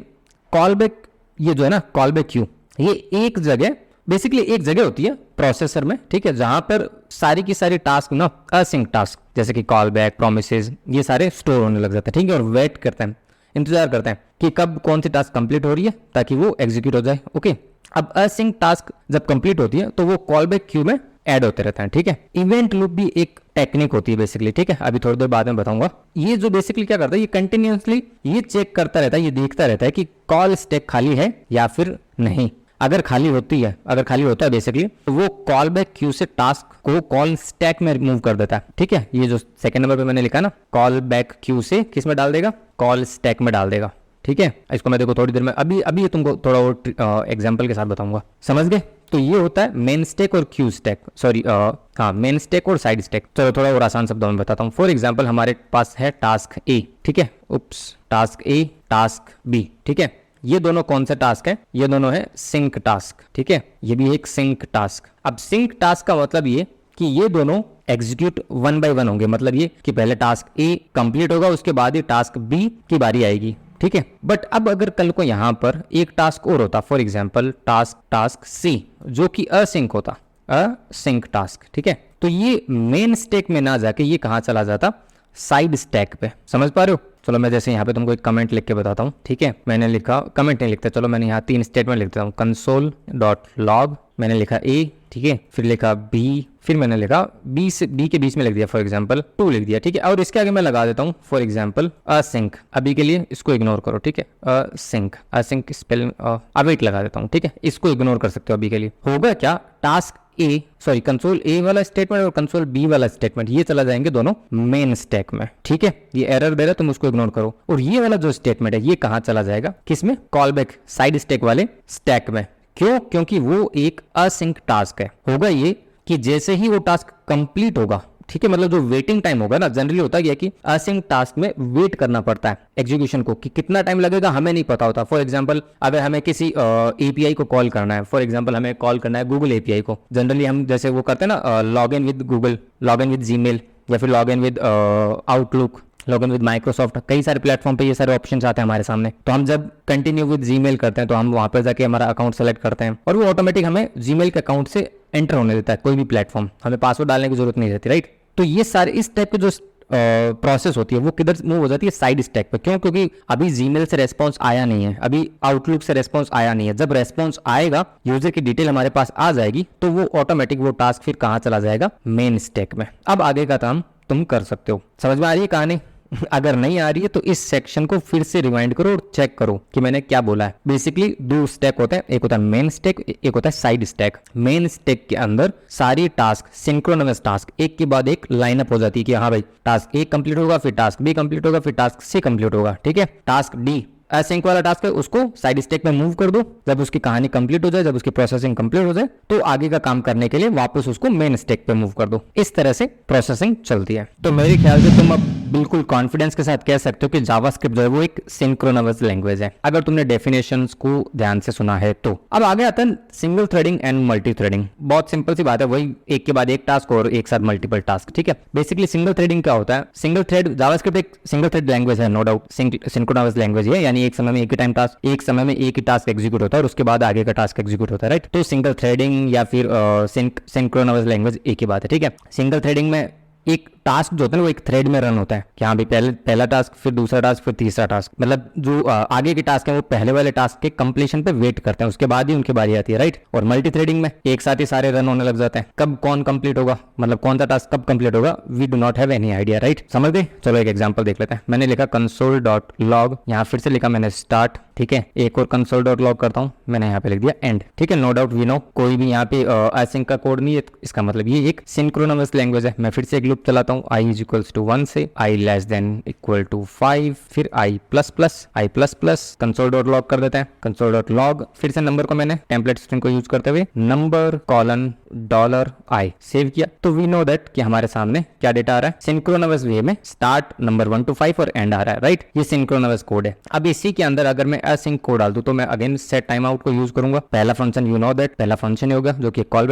call back, ये जो है ना कॉल बैक क्यू, ये एक जगह बेसिकली एक जगह होती है प्रोसेसर में। ठीक है, जहां पर सारी की सारी टास्क ना असिंक टास्क जैसे कि कॉल बैक, प्रोमिसेस, ये सारे स्टोर होने लग जाते हैं। ठीक है, और वेट करते हैं, इंतजार करते हैं कि कब कौन सी टास्क कंप्लीट हो रही है ताकि वो एग्जीक्यूट हो जाए। ओके, अब असिंक टास्क जब कंप्लीट होती है तो वो कॉल बैक क्यू में ऐड होते रहते हैं। ठीक है, इवेंट लूप भी एक टेक्निक होती है बेसिकली। ठीक है, अभी थोड़ी देर बाद में बताऊंगा। ये जो बेसिकली क्या करता है, ये कंटिन्यूअसली ये चेक करता रहता है, ये देखता रहता है कि कॉल स्टैक खाली है या फिर नहीं। अगर खाली होता है बेसिकली तो वो कॉल बैक क्यू से टास्क को कॉल स्टैक में मूव कर देता है। ठीक है, ये जो सेकंड नंबर पे मैंने लिखा ना, कॉल बैक क्यू से किस में डाल देगा, कॉल स्टैक में डाल देगा। ठीक है, इसको मैं देखो थोड़ी देर में अभी तुमको थोड़ा और एग्जांपल के साथ बताऊंगा, समझ गए। तो ये होता है मेन स्टैक और क्यू स्टैक, सॉरी हाँ मेन स्टैक और साइड स्टैक। चलो थोड़ा और आसान शब्दों में बताता हूँ। फॉर एग्जांपल हमारे पास है टास्क ए। ठीक है, टास्क ए, टास्क बी। ठीक है, ये दोनों कौन से टास्क है, ये दोनों है सिंक टास्क। ठीक है, ये भी एक सिंक टास्क। अब सिंक टास्क का मतलब ये कि ये दोनों एग्जीक्यूट 1 बाय 1 होंगे, मतलब ये कि पहले टास्क ए कंप्लीट होगा उसके बाद ही टास्क बी की बारी आएगी। ठीक है, बट अब अगर कल को यहां पर एक टास्क और होता, फॉर एग्जांपल टास्क सी, जो कि असिंक होता, असिंक टास्क। ठीक है, तो ये मेन स्टैक में ना जाके ये कहां चला जाता, साइड स्टैक पे। समझ पा रहे हो। चलो मैं जैसे यहाँ पे तुमको एक कमेंट लिख के बताता हूँ। ठीक है, मैंने लिखा, कमेंट नहीं लिखता, चलो मैंने यहाँ 3 स्टेटमेंट लिख देता हूँ। console.log मैंने लिखा ए, ठीक है, फिर लिखा बी, फिर मैंने लिखा बी से बी के बीच में लिख दिया फॉर एग्जांपल 2 लिख दिया। ठीक है, और इसके आगे मैं लगा देता हूँ फॉर एग्जांपल असिंक। अभी के लिए इसको इग्नोर करो। ठीक है, असिंक स्पेलिंग अवेट लगा देता हूँ। ठीक है, इसको इग्नोर कर सकते हो अभी के लिए। होगा क्या, टास्क ए सॉरी कंसोल ए वाला स्टेटमेंट और कंसोल बी वाला स्टेटमेंट ये चला जाएंगे दोनों मेन स्टैक में। ठीक है, ये एरर दे रहा है, तुम उसको इग्नोर करो। और ये वाला जो स्टेटमेंट है ये कहाँ चला जाएगा, किसमें, कॉल बैक साइड स्टैक वाले स्टैक में। क्यों, क्योंकि वो एक असिंक टास्क है। होगा ये कि जैसे ही वो टास्क कंप्लीट होगा ठीक है, मतलब जो वेटिंग टाइम होगा ना, जनरली होता है कि असिंक टास्क में वेट करना पड़ता है एग्जीक्यूशन को, कि कितना टाइम लगेगा हमें नहीं पता होता। फॉर एग्जांपल अगर हमें किसी एपीआई को कॉल करना है, फॉर एग्जांपल हमें कॉल करना है गूगल एपीआई को, जनरली हम जैसे वो करते हैं ना, log in with Google, log in with Gmail, या फिर log in with outlook, log in with Microsoft, कई सारे प्लेटफॉर्म पे ये सारे ऑप्शन आते हैं हमारे सामने। तो हम जब कंटिन्यू विद जीमेल करते हैं तो हम वहां पर जाके हमारा अकाउंट सेलेक्ट करते हैं और वो ऑटोमेटिक हमें जीमेल के अकाउंट से एंटर होने देता है कोई भी प्लेटफॉर्म, हमें पासवर्ड डालने की जरूरत नहीं रहती, राइट। तो ये सारे इस टाइप के जो प्रोसेस होती है वो किधर मूव हो जाती है, साइड स्टैक पे। क्यों? क्योंकि अभी जीमेल से रेस्पॉन्स आया नहीं है, अभी आउटलुक से रेस्पॉन्स आया नहीं है। जब रेस्पॉन्स आएगा, यूजर की डिटेल हमारे पास आ जाएगी, तो वो ऑटोमेटिक वो टास्क फिर कहाँ चला जाएगा, मेन स्टैक में। अब आगे का काम तुम कर सकते हो। समझ में आ रही है कहानी? अगर नहीं आ रही है तो इस सेक्शन को फिर से रिवाइंड करो और चेक करो कि मैंने क्या बोला है। बेसिकली दो स्टैक होते हैं, एक होता है मेन स्टैक, एक होता है साइड स्टैक। मेन स्टैक के अंदर सारी टास्क, सिंक्रोनस टास्क, एक के बाद एक लाइनअप हो जाती है कि हाँ भाई टास्क ए कंप्लीट होगा, फिर टास्क बी कंप्लीट होगा, फिर टास्क सी कंप्लीट होगा, ठीक है। टास्क डी असिंक वाला टास्क है, उसको साइड स्टैक में मूव कर दो। जब उसकी कहानी कंप्लीट हो जाए, जब उसकी प्रोसेसिंग कंप्लीट हो जाए, तो आगे का काम करने के लिए वापस उसको मेन स्टैक पे मूव कर दो। इस तरह से प्रोसेसिंग चलती है। तो मेरे ख्याल से तुम अब बिल्कुल कॉन्फिडेंस के साथ कह सकते हो कि जावास्क्रिप्ट जो है वो एक सिंक्रोनस लैंग्वेज है, अगर तुमने डेफिनेशंस को ध्यान से सुना है तो। अब आगे आता है single threading and multi threading. बहुत सिंपल सी बात है, वही एक के बाद एक टास्क और एक साथ मल्टीपल टास्क, ठीक है। बेसिकली सिंगल थ्रेडिंग क्या होता है? सिंगल थ्रेड, जावास्क्रिप्ट एक सिंगल थ्रेड लैंग्वेज है, नो डाउट सिंक्रोनस लैंग्वेज है, यानी एक समय में एक ही टाइम टास्क, एक समय में एक ही टास्क एग्जीक्यूट होता है और उसके बाद आगे का टास्क एग्जीक्यूट होता है, राइट। तो सिंगल थ्रेडिंग या फिर सिंक्रोनस लैंग्वेज एक ही बात है, ठीक है। सिंगल थ्रेडिंग में एक टास्क जो होता है ना वो एक थ्रेड में रन होता है कि हाँ भाई पहला टास्क, फिर दूसरा टास्क, फिर तीसरा टास्क, मतलब जो आगे के टास्क है वो पहले वाले टास्क के कंप्लीशन पे वेट करते हैं, उसके बाद ही उनकी बारी आती है, राइट। और मल्टी थ्रेडिंग में एक साथ ही सारे रन होने लग जाते हैं। कब कौन कंप्लीट होगा, मतलब कौन सा टास्क कब कंप्लीट होगा, we do not have any idea, right. समझ गए? चलो एक एग्जांपल देख लेते हैं। मैंने लिखा console.log, यहाँ फिर से लिखा मैंने स्टार्ट, ठीक है। एक और console.log करता हूँ, मैंने यहाँ पे लिख दिया एंड, ठीक है। नो डाउट वी नो कोई भी यहाँ पे असिंक का कोड नहीं है, इसका मतलब ये एक सिंक्रोनस लैंग्वेज है। मैं फिर से एक लूप चलाता हूँ, i इज इक्वल्स टू 1 से i less than equal to 5, फिर i प्लस प्लस console.log कर देते हैं। console.log फिर से नंबर को मैंने टेम्पलेट स्ट्रिंग को यूज करते हुए नंबर कोलन $i सेव किया। तो वी नो दैट कि हमारे सामने क्या डेटा आ रहा है, सिंक्रोनस वे में स्टार्ट नंबर 1 to 5 और एंड आ रहा है, राइट। ये सिंक्रोनस कोड है। अब इसी के अंदर अगर मैं असिंक कोड डाल दूं तो मैं अगेन सेट टाइम आउट को यूज करूंगा। पहला फंक्शन यू नो दैट पहला फंक्शन होगा जो कि कॉल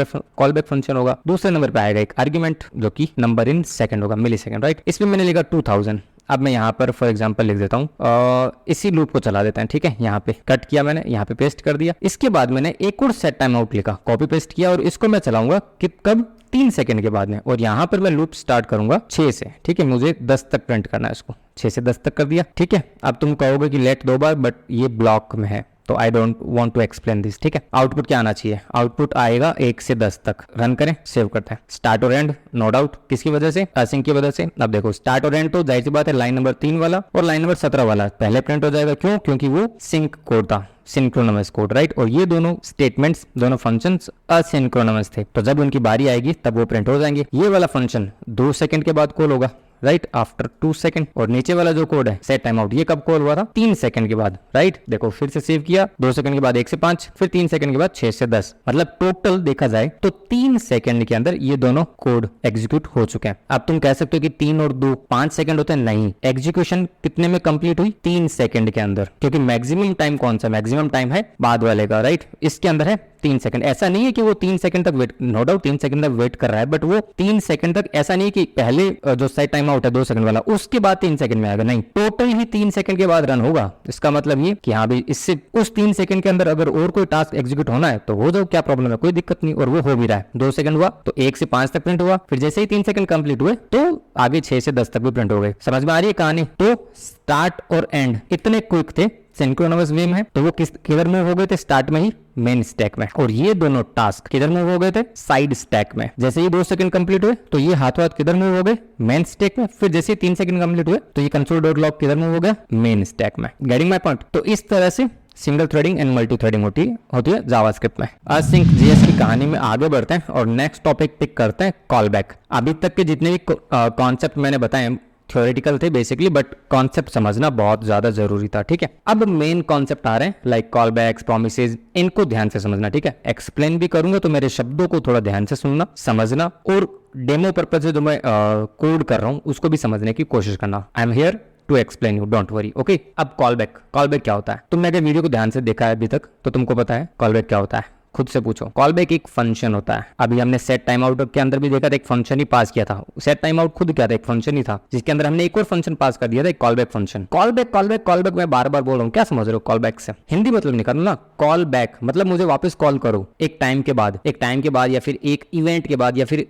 बैक फंक्शन होगा। दूसरे नंबर पे आएगा एक आर्ग्यूमेंट जो कि नंबर इन सेकंड होगा, मिली सेकंड, राइट। इसमें मैंने लिखा 2000। अब मैं यहाँ पर फॉर एग्जांपल लिख देता हूँ, इसी लूप को चला देते हैं, ठीक है। यहाँ पे कट किया मैंने, यहाँ पे पेस्ट कर दिया। इसके बाद मैंने एक और सेट टाइम आउट लिखा, कॉपी पेस्ट किया और इसको मैं चलाऊंगा कि कब 3 सेकंड के बाद में। और यहाँ पर मैं लूप स्टार्ट करूंगा 6 से, ठीक है। मुझे 10 तक प्रिंट करना है इसको, 6 से 10 तक कर दिया, ठीक है। अब तुम कहोगे कि लेट 2 बार, बट ये ब्लॉक में है तो I don't want to explain this, ठीक है। आउटपुट क्या आना चाहिए? आउटपुट आएगा 1 से 10 तक। रन करें, सेव करते हैं। स्टार्ट और एंड, नो डाउट किसकी वजह से? असिंक की वजह से। अब देखो स्टार्ट और एंड तो जाहिर सी बात है लाइन नंबर 3 वाला और लाइन नंबर 17 वाला पहले प्रिंट हो जाएगा। क्यों? क्योंकि वो सिंक कोड था, सिंक्रोनस कोड, राइट। और ये दोनों स्टेटमेंट्स, दोनों फंक्शंस असिंक्रोनस थे, तो जब उनकी बारी आएगी तब वो प्रिंट हो जाएंगे। ये वाला फंक्शन 2 सेकंड के बाद कॉल होगा, राइट, आफ्टर 2 सेकंड। और नीचे वाला जो कोड है सेट टाइम आउट, ये कब कॉल हुआ था? 3 सेकंड के बाद, राइट। देखो फिर से सेव किया, 2 सेकंड के बाद 1 से 5, फिर 3 सेकंड के बाद 6 से 10, मतलब टोटल देखा जाए तो 3 सेकंड के अंदर ये दोनों कोड एग्जीक्यूट हो चुके हैं। अब तुम कह सकते हो कि 3 और 2 5 सेकंड होते हैं, नहीं। एग्जीक्यूशन कितने में कंप्लीट हुई? 3 सेकंड के अंदर, क्योंकि मैक्सिमम टाइम कौन सा? मैक्सिमम टाइम है बाद वाले का, राइट। इसके अंदर है 3 सेकंड। ऐसा नहीं है कि वो 3 सेकंड तक वेट, नो डाउट 3 सेकंड तक वेट कर रहा है, बट वो 3 सेकंड तक, ऐसा नहीं कि पहले जो सेट टाइम आउट है 2 सेकंड वाला उसके बाद 3 सेकंड में आएगा, नहीं, टोटल ही 3 सेकंड के बाद रन होगा। इसका मतलब ये कि हाँ भाई इससे उस 3 सेकंड के अंदर अगर और कोई टास्क एग्जीक्यूट होना है तो हो जाओ, क्या प्रॉब्लम है? कोई दिक्कत नहीं। और वो हो भी रहा है। 2 सेकंड हुआ तो 1 से 5 तक प्रिंट हुआ, फिर जैसे ही 3 सेकंड कंप्लीट हुए तो आगे 6 से 10 तक भी प्रिंट हो गए। समझ में आ रही है कहानी? तो स्टार्ट और एंड इतने क्विक थे सिंक्रोनस वे में, तो वो किधर मूव हो गए थे? स्टार्ट में ही मेन स्टैक में। और ये दोनों टास्क किधर मूव हो गए थे? साइड स्टैक में। जैसे ही 2 सेकंड कंप्लीट हुए तो ये हाथों हाथ किधर मूव हो गए? मेन स्टैक में। फिर जैसे ही 3 सेकंड कंप्लीट हुए तो ये console.log किधर मूव हो गया? मेन स्टैक में। Getting my point? तो इस तरह से single threading and multi threading होती है जावास्क्रिप्ट में। असिंक जेएस की कहानी में आगे बढ़ते हैं और नेक्स्ट टॉपिक पिक करते हैं कॉल बैक। अभी तक के जितने भी कॉन्सेप्ट मैंने बताए थ्योरेटिकल थे बेसिकली, बट कॉन्सेप्ट समझना बहुत ज्यादा जरूरी था। ठीक है, अब मेन कॉन्सेप्ट आ रहे हैं लाइक कॉल बैक्स, प्रोमिसेस, इनको ध्यान से समझना। ठीक है, एक्सप्लेन भी करूंगा तो मेरे शब्दों को थोड़ा ध्यान से सुनना, समझना, और डेमो पर्पज से जो मैं कोड कर रहा हूं उसको भी समझने की कोशिश करना। I am here to explain you, don't worry. Okay, अब कॉल बैक क्या होता है? तुमने अगर वीडियो को ध्यान से देखा है अभी तक तो तुमको पता है कॉल बैक क्या होता है। खुद से पूछो। कॉल बैक एक फंक्शन होता है। अभी हमने सेट टाइम आउट के अंदर भी देखा था, एक फंक्शन ही पास किया था। सेट टाइम आउट खुद क्या था? एक फंक्शन ही था, जिसके अंदर हमने एक और फंक्शन पास कर दिया था, एक call back function. Call back मैं बार बार बोल रहा हूँ, क्या समझ रहे हो? कॉल बैक से हिंदी मतलब निकालो ना। कॉल बैक मतलब मुझे वापस कॉल करो एक टाइम के बाद, या फिर एक इवेंट के बाद, या फिर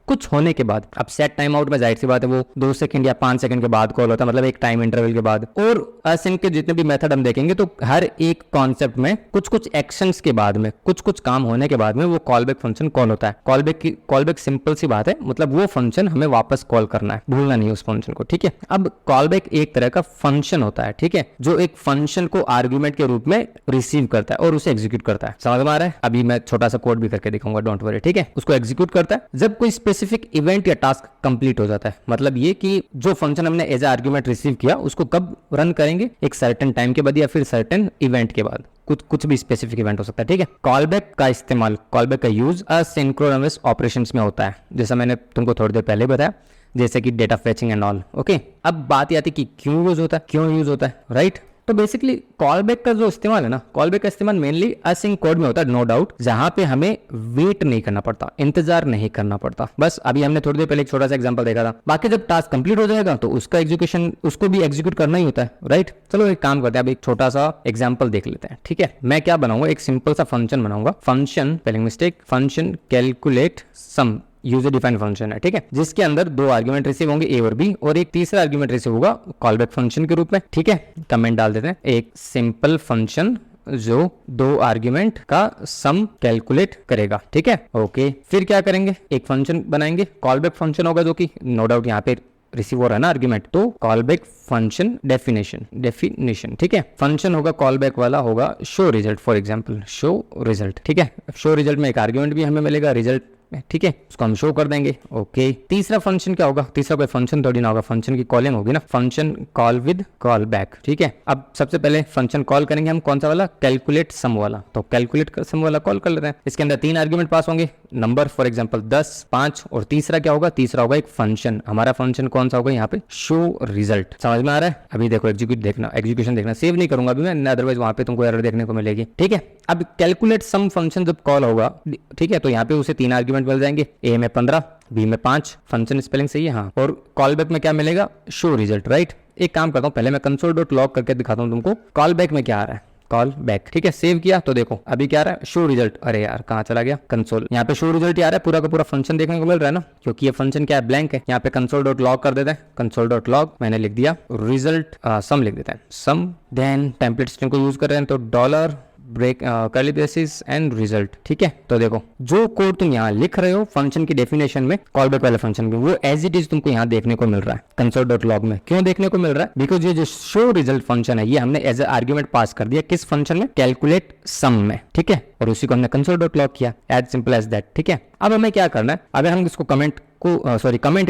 कुछ होने के बाद। अब सेट टाइम आउट में जाहिर सी बात है वो 2 सेकंड या 5 सेकंड के बाद कॉल होता है, मतलब एक टाइम इंटरवल के बाद। और असिंक के जितने भी मेथड हम देखेंगे तो हर एक कॉन्सेप्ट में कुछ एक्शंस के बाद में, कुछ काम होने के बाद में वो कॉल बैक फंक्शन कॉल होता है। कॉल बैक सिंपल सी बात है, मतलब वो फंक्शन हमें वापस कॉल करना है, भूलना नहीं उस फंक्शन को। ठीक है, अब कॉल बैक एक तरह का फंक्शन होता है, ठीक है, जो एक फंक्शन को आर्ग्यूमेंट के रूप में रिसीव करता है और उसे एग्जीक्यूट करता है। समझ में आ रहा है? अभी मैं छोटा सा कोड भी करके दिखाऊंगा, डोंट वरी। ठीक है, उसको एग्जीक्यूट करता है जब कोई स्पेसिफिक इवेंट या टास्क कंप्लीट हो जाता है। मतलब ये कि जो फंक्शन हमने एज ए आर्ग्यूमेंट रिसीव किया उसको कब रन करेंगे? एक सर्टेन टाइम के बाद या फिर सर्टेन इवेंट के बाद। कुछ भी स्पेसिफिक इवेंट हो सकता है। ठीक है, कॉल बैक का इस्तेमाल, कॉल बैक का यूज असिंक्रोनस ऑपरेशंस में होता है, जैसा मैंने तुमको थोड़ी देर पहले बताया, जैसे कि data fetching and all. Okay, अब बात आती है कि क्यों यूज होता है, राइट? तो बेसिकली कॉल बैक का जो इस्तेमाल है ना, कॉल बैक का इस्तेमाल मेनली असिंक कोड में होता है, नो डाउट, जहां पे हमें वेट नहीं करना पड़ता, इंतजार नहीं करना पड़ता। बस अभी हमने थोड़ी देर पहले एक छोटा सा एग्जांपल देखा था। बाकी जब टास्क कंप्लीट हो जाएगा तो उसका एग्जीक्यूशन, उसको भी एग्जीक्यूट करना ही होता है, राइट? चलो एक काम करते हैं, अब एक छोटा सा एग्जाम्पल देख लेते हैं। ठीक है, मैं क्या बनाऊंगा? एक सिंपल सा फंक्शन बनाऊंगा। Function, spelling mistake, function calculate sum, user defined function है। ठीक है, जिसके अंदर 2 आर्गुमेंट रिसीव होंगे, ए और बी, और एक तीसरा आर्गुमेंट रिसीव होगा कॉल बैक फंक्शन के रूप में। ठीक है, कमेंट डाल देते हैं, एक सिंपल फंक्शन जो 2 आर्गुमेंट का सम कैलकुलेट करेगा। ठीक है, ओके, फिर क्या करेंगे? एक फंक्शन बनाएंगे, कॉल बैक फंक्शन होगा, जो कि नो डाउट यहाँ पे रिसीव हो रहा है ना आर्गुमेंट, तो कॉल बैक फंक्शन डेफिनेशन। ठीक है, फंक्शन होगा कॉल बैक वाला होगा show result, for example show result. ठीक है, शो रिजल्ट में एक आर्गुमेंट भी हमें मिलेगा रिजल्ट, ठीक है, उसको हम शो कर देंगे। ओके, तीसरा फंक्शन क्या होगा? तीसरा कोई फंक्शन थोड़ी ना होगा, फंक्शन की कॉलिंग होगी ना, function call with call back. ठीक है, अब सबसे पहले फंक्शन कॉल करेंगे हम, कौन सा वाला? कैलकुलेट सम वाला। तो कैलकुलेट सम वाला कॉल कर लेते हैं। इसके अंदर 3 आर्गुमेंट पास होंगे, नंबर फॉर एग्जांपल 10, 5, और तीसरा क्या होगा? तीसरा होगा एक फंक्शन। हमारा फंक्शन कौन सा होगा यहाँ पे? Show result. समझ में आ रहा है? अभी देखो एग्जीक्यूशन देखना, सेव नहीं करूंगा अभी मैं, अदरवाइज वहां पे तुमको एरर देखने को मिलेगी। ठीक है, अब कैलकुलेट सम फंक्शन जब कॉल होगा, ठीक है, तो यहाँ पे उसे 3 आर्गुमेंट मिल जाएंगे, ए में 15, बी में 5, फंक्शन स्पेलिंग सही है हाँ, और कॉल बैक में क्या मिलेगा? Show result, right? एक काम करता हूँ, पहले मैं console.log करके दिखाता हूँ तुमको कॉल बैक में क्या आ रहा है। कॉल बैक, ठीक है, सेव किया तो देखो अभी क्या आ रहा है? Show result. अरे यार कहाँ चला गया? कंसोल। यहाँ पे शो रिजल्ट ही आ रहा है, पूरा का पूरा फंक्शन देखने को मिल रहा है ना, क्योंकि ये फंक्शन क्या है? ब्लैंक है। यहाँ पे console.log कर देते हैं, console.log मैंने लिख दिया, रिजल्ट सम लिख देते हैं, सम। देन टेम्पलेट स्ट्रिंग को यूज कर रहे हैं तो dollar break curly braces and result. ठीक है, तो देखो जो कोड तुम यहाँ लिख रहे हो फंक्शन की डेफिनेशन में, कॉल बैक वाले फंक्शन में, वो एज इट इज तुमको यहाँ देखने को मिल रहा है console.log में। क्यों देखने को मिल रहा है? बिकॉज ये जो शो रिजल्ट फंक्शन है ये हमने एज ए आर्ग्यूमेंट पास कर दिया किस फंक्शन में? कैलकुलेट सम में। ठीक है, और उसी को हमने console.log किया, एज सिंपल एज दैट। ठीक है, अब हमें क्या करना है? अगर हम इसको कमेंट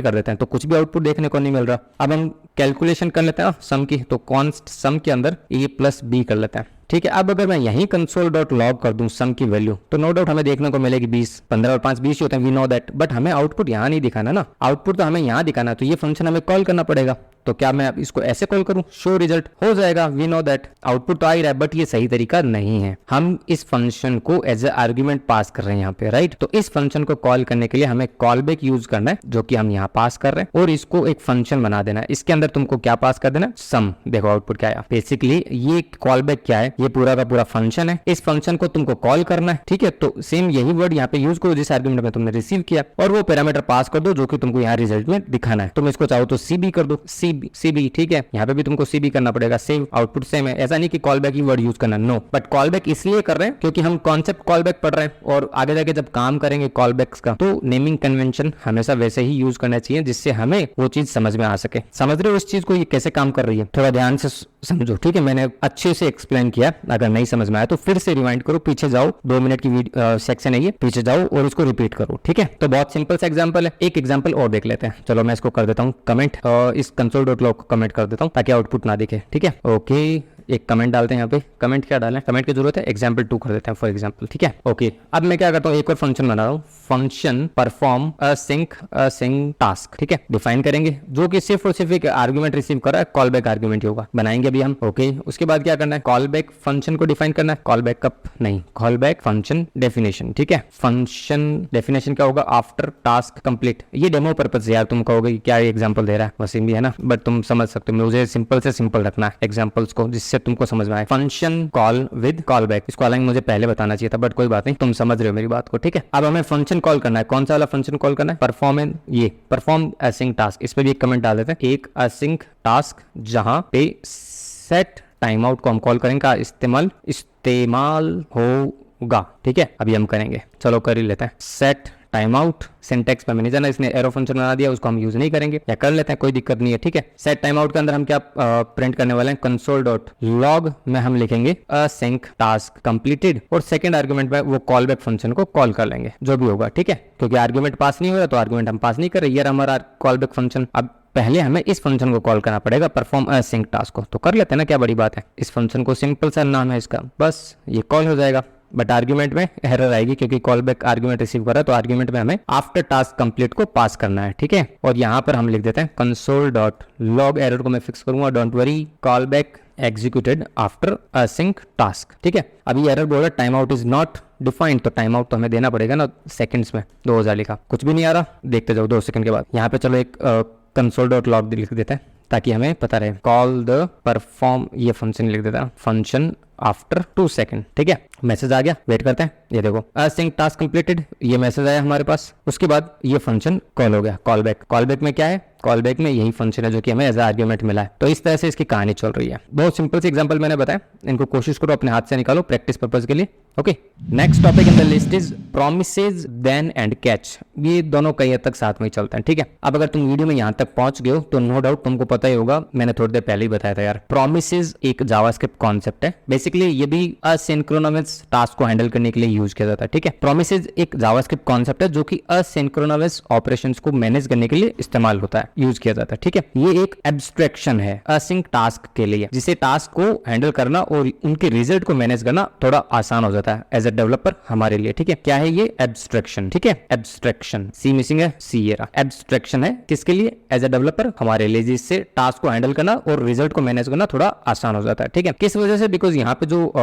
कर देते हैं तो कुछ भी आउटपुट देखने को नहीं मिल रहा। अब हम कैलकुलेशन कर लेते हैं सम की, तो कॉन्स्ट सम के अंदर a प्लस बी कर लेते हैं। ठीक है, अब अगर मैं यहीं console.log कर दूं सम की वैल्यू, तो नो डाउट हमें देखने को मिलेगी 20, 15 और 5 20 होते हैं, वी नो दैट। बट हमें आउटपुट यहाँ नहीं दिखाना ना, आउटपुट तो हमें यहाँ दिखाना, तो ये फंक्शन हमें कॉल करना पड़ेगा। तो क्या मैं अब इसको ऐसे कॉल करूं? शो रिजल्ट हो जाएगा, वी नो दैट, आउटपुट तो आ ही रहा है, बट ये सही तरीका नहीं है। हम इस फंक्शन को एज ए आर्ग्यूमेंट पास कर रहे हैं यहाँ पे, राइट? तो इस फंक्शन को कॉल करने के लिए हमें कॉल बैक यूज करना है, जो कि हम यहाँ पास कर रहे हैं, और इसको एक फंक्शन बना देना है। इसके अंदर तुमको क्या पास कर देना? सम। देखो आउटपुट क्या आया। बेसिकली ये कॉल बैक क्या है? ये पूरा का पूरा फंक्शन है, इस फंक्शन को तुमको कॉल करना है। ठीक है, तो सेम यही वर्ड यहाँ पे यूज करो जिस आर्ग्यूमेंट में तुमने रिसीव किया, और वो पैरामीटर पास कर दो जो कि तुमको यहाँ रिजल्ट में दिखाना है। तुम इसको चाहो तो सी भी कर दो, सी सी बी, ठीक है, यहाँ पे भी तुमको सी बी करना पड़ेगा, सेव आउटपुट सेम है। ऐसा नहीं कि कॉल बैक ही वर्ड यूज करना, नो, बट कॉल बैक इसलिए कर रहे हैं क्योंकि हम कॉन्सेप्ट कॉल बैक पढ़ रहे हैं और आगे जाके जब काम करेंगे कॉल बैक्स का तो नेमिंग कन्वेंशन हमेशा वैसे ही यूज करना चाहिए जिससे हमें वो चीज समझ में आ सके। समझ रहे हो उस चीज को, ये कैसे काम कर रही है, थोड़ा ध्यान से समझो, ठीक है। मैंने अच्छे से एक्सप्लेन किया, अगर नहीं समझ में आया तो फिर से रिवाइंड करो, पीछे जाओ, 2 मिनट की सेक्शन है ये, पीछे जाओ और उसको रिपीट करो, ठीक है। तो बहुत सिंपल सा एग्जांपल है, एक एग्जांपल और देख लेते हैं। चलो मैं इसको कर देता हूँ कमेंट, इस console.log को कमेंट कर देता हूँ ताकि आउटपुट ना दिखे, ठीक है। ओके, एक कमेंट डालते हैं यहाँ पे। कमेंट क्या डालें, कमेंट की जरूरत है, एग्जाम्पल 2 कर देते हैं फॉर एग्जाम्पल, ठीक है। ओके, अब मैं क्या करता हूँ, एक और फंक्शन बना रहा हूँ, फंक्शन परफॉर्म सिंक टास्क, ठीक है। डिफाइन करेंगे जो कि सिर्फ और सिर्फ एक आर्गुमेंट रिसीव कर रहा है, कॉल बैक आर्गुमेंट ही होगा, बनाएंगे अभी हम। ओके, उसके बाद क्या करना है, कॉल बैक फंक्शन को डिफाइन करना है, कॉल बैक कप नहीं, कॉल बैक फंक्शन डेफिनेशन, ठीक है। फंक्शन डेफिनेशन क्या होगा, आफ्टर टास्क कंप्लीट। ये डेमो पर्पज यार, तुम कहोगे क्या ये एग्जाम्पल दे रहा है, वसीम भी है ना, बट तुम समझ सकते हो, मुझे सिंपल से सिंपल रखना है एग्जाम्पल्स को जिससे तुमको समझ में आए। Function call with call back, इसको अलग मुझे पहले बताना चाहिए था, बट कोई बात नहीं, तुम समझ रहे हो मेरी बात को, ठीक है। अब हमें फंक्शन कॉल करना है, कौन सा वाला फंक्शन कॉल करना है, परफॉर्म असिंक टास्क। इस पे भी एक कमेंट डाल देते हैं, एक असिंक टास्क जहां पे सेट टाइम आउट को हम कॉल करेंगे का इस्तेमाल होगा, ठीक है। अभी हम करेंगे, चलो कर ही लेते हैं। सेट टाइम आउट, सिंटेक्स पे हमें नहीं जाना, इसने एरो फंक्शन बना दिया, उसको हम यूज नहीं करेंगे, या कर लेते हैं, कोई दिक्कत नहीं है, ठीक है। सेट टाइम आउट के अंदर हम क्या प्रिंट करने वाले हैं, console.log में हम लिखेंगे async टास्क कंप्लीटेड, और सेकंड आर्गुमेंट में वो कॉल बैक फंक्शन को कॉल कर लेंगे, जो भी होगा, ठीक है। क्योंकि आर्गुमेंट पास नहीं हो रहा तो आर्गुमेंट हम पास नहीं कर रहे, ये हमारा कॉल बैक फंक्शन। अब पहले हमें इस फंक्शन को कॉल करना पड़ेगा, परफॉर्म async टास्क को, तो कर लेते हैं ना, क्या बड़ी बात है। इस फंक्शन को सिंपल सा नाम है इसका, बस ये कॉल हो जाएगा, बट आर्गुमेंट में एरर आएगी क्योंकि कॉल बैक आर्गुमेंट रिसीव कर रहा है, तो आर्गुमेंट में हमें आफ्टर टास्क कंप्लीट को पास करना है, ठीक है। और यहाँ पर हम लिख देते हैं console.log, एरर को मैं फिक्स करूंगा, don't worry, call back executed after async task, ठीक है। अभी एरर बोल रहा है time out is not defined, तो टाइम आउट तो हमें देना पड़ेगा ना सेकंड्स में, 2000 लिखा, कुछ भी नहीं आ रहा, देखते जाओ 2 सेकंड के बाद। यहाँ पे चलो एक console.log लिख देते हैं ताकि हमें पता रहे, कॉल द परफॉर्म, ये फंक्शन लिख देता है, फंक्शन आफ्टर 2 सेकंड, ठीक है। मैसेज आ गया, वेट करते हैं, ये देखो async टास्क कंप्लीटेड, ये मैसेज आया हमारे पास। उसके बाद ये फंक्शन कॉल हो गया, कॉल बैक। कॉल बैक में क्या है, कॉल बैक में यही फंक्शन है जो कि हमें एज आर्गुमेंट मिला है। तो इस तरह से इसकी कहानी चल रही है। बहुत सिंपल सी एग्जांपल मैंने बताया, इनको कोशिश करो अपने हाथ से निकालो प्रैक्टिस पर्पज के लिए। Okay, next topic in the list is promises then and catch. ये दोनों कई हद तक साथ में ही चलते हैं, ठीक है। अब अगर तुम वीडियो में यहाँ तक पहुंच गए हो तो नो डाउट तुमको पता ही होगा, मैंने थोड़ी देर पहले ही बताया था यार, प्रोमिसेस एक जावास्क्रिप्ट कॉन्सेप्ट है। बेसिकली ये भी असिंक्रोनस टास्क को हैंडल करने के लिए यूज किया जाता है, ठीक है। प्रोमिसेस एक जावास्क्रिप्ट कॉन्सेप्ट है जो कि असिंक्रोनस ऑपरेशंस को मैनेज करने के लिए इस्तेमाल होता है, यूज किया जाता है, ठीक है। ये एक एब्स्ट्रैक्शन है असिंक टास्क के लिए, जिसे टास्क को हैंडल करना और उनके रिजल्ट को मैनेज करना थोड़ा आसान हो जाता है एज ए डेवलपर हमारे लिए, ठीक है। क्या है ये एब्स्ट्रैक्शन, ठीक है। एब्स्ट्रैक्शन, सी मिसिंग है, सी ये रहा। एब्स्ट्रैक्शन है किसके लिए, एज ए डेवलपर हमारे लिए, जिससे टास्क को हैंडल करना और रिजल्ट को मैनेज करना थोड़ा आसान हो जाता है, ठीक है। किस वजह से, बिकॉज यहाँ पे जो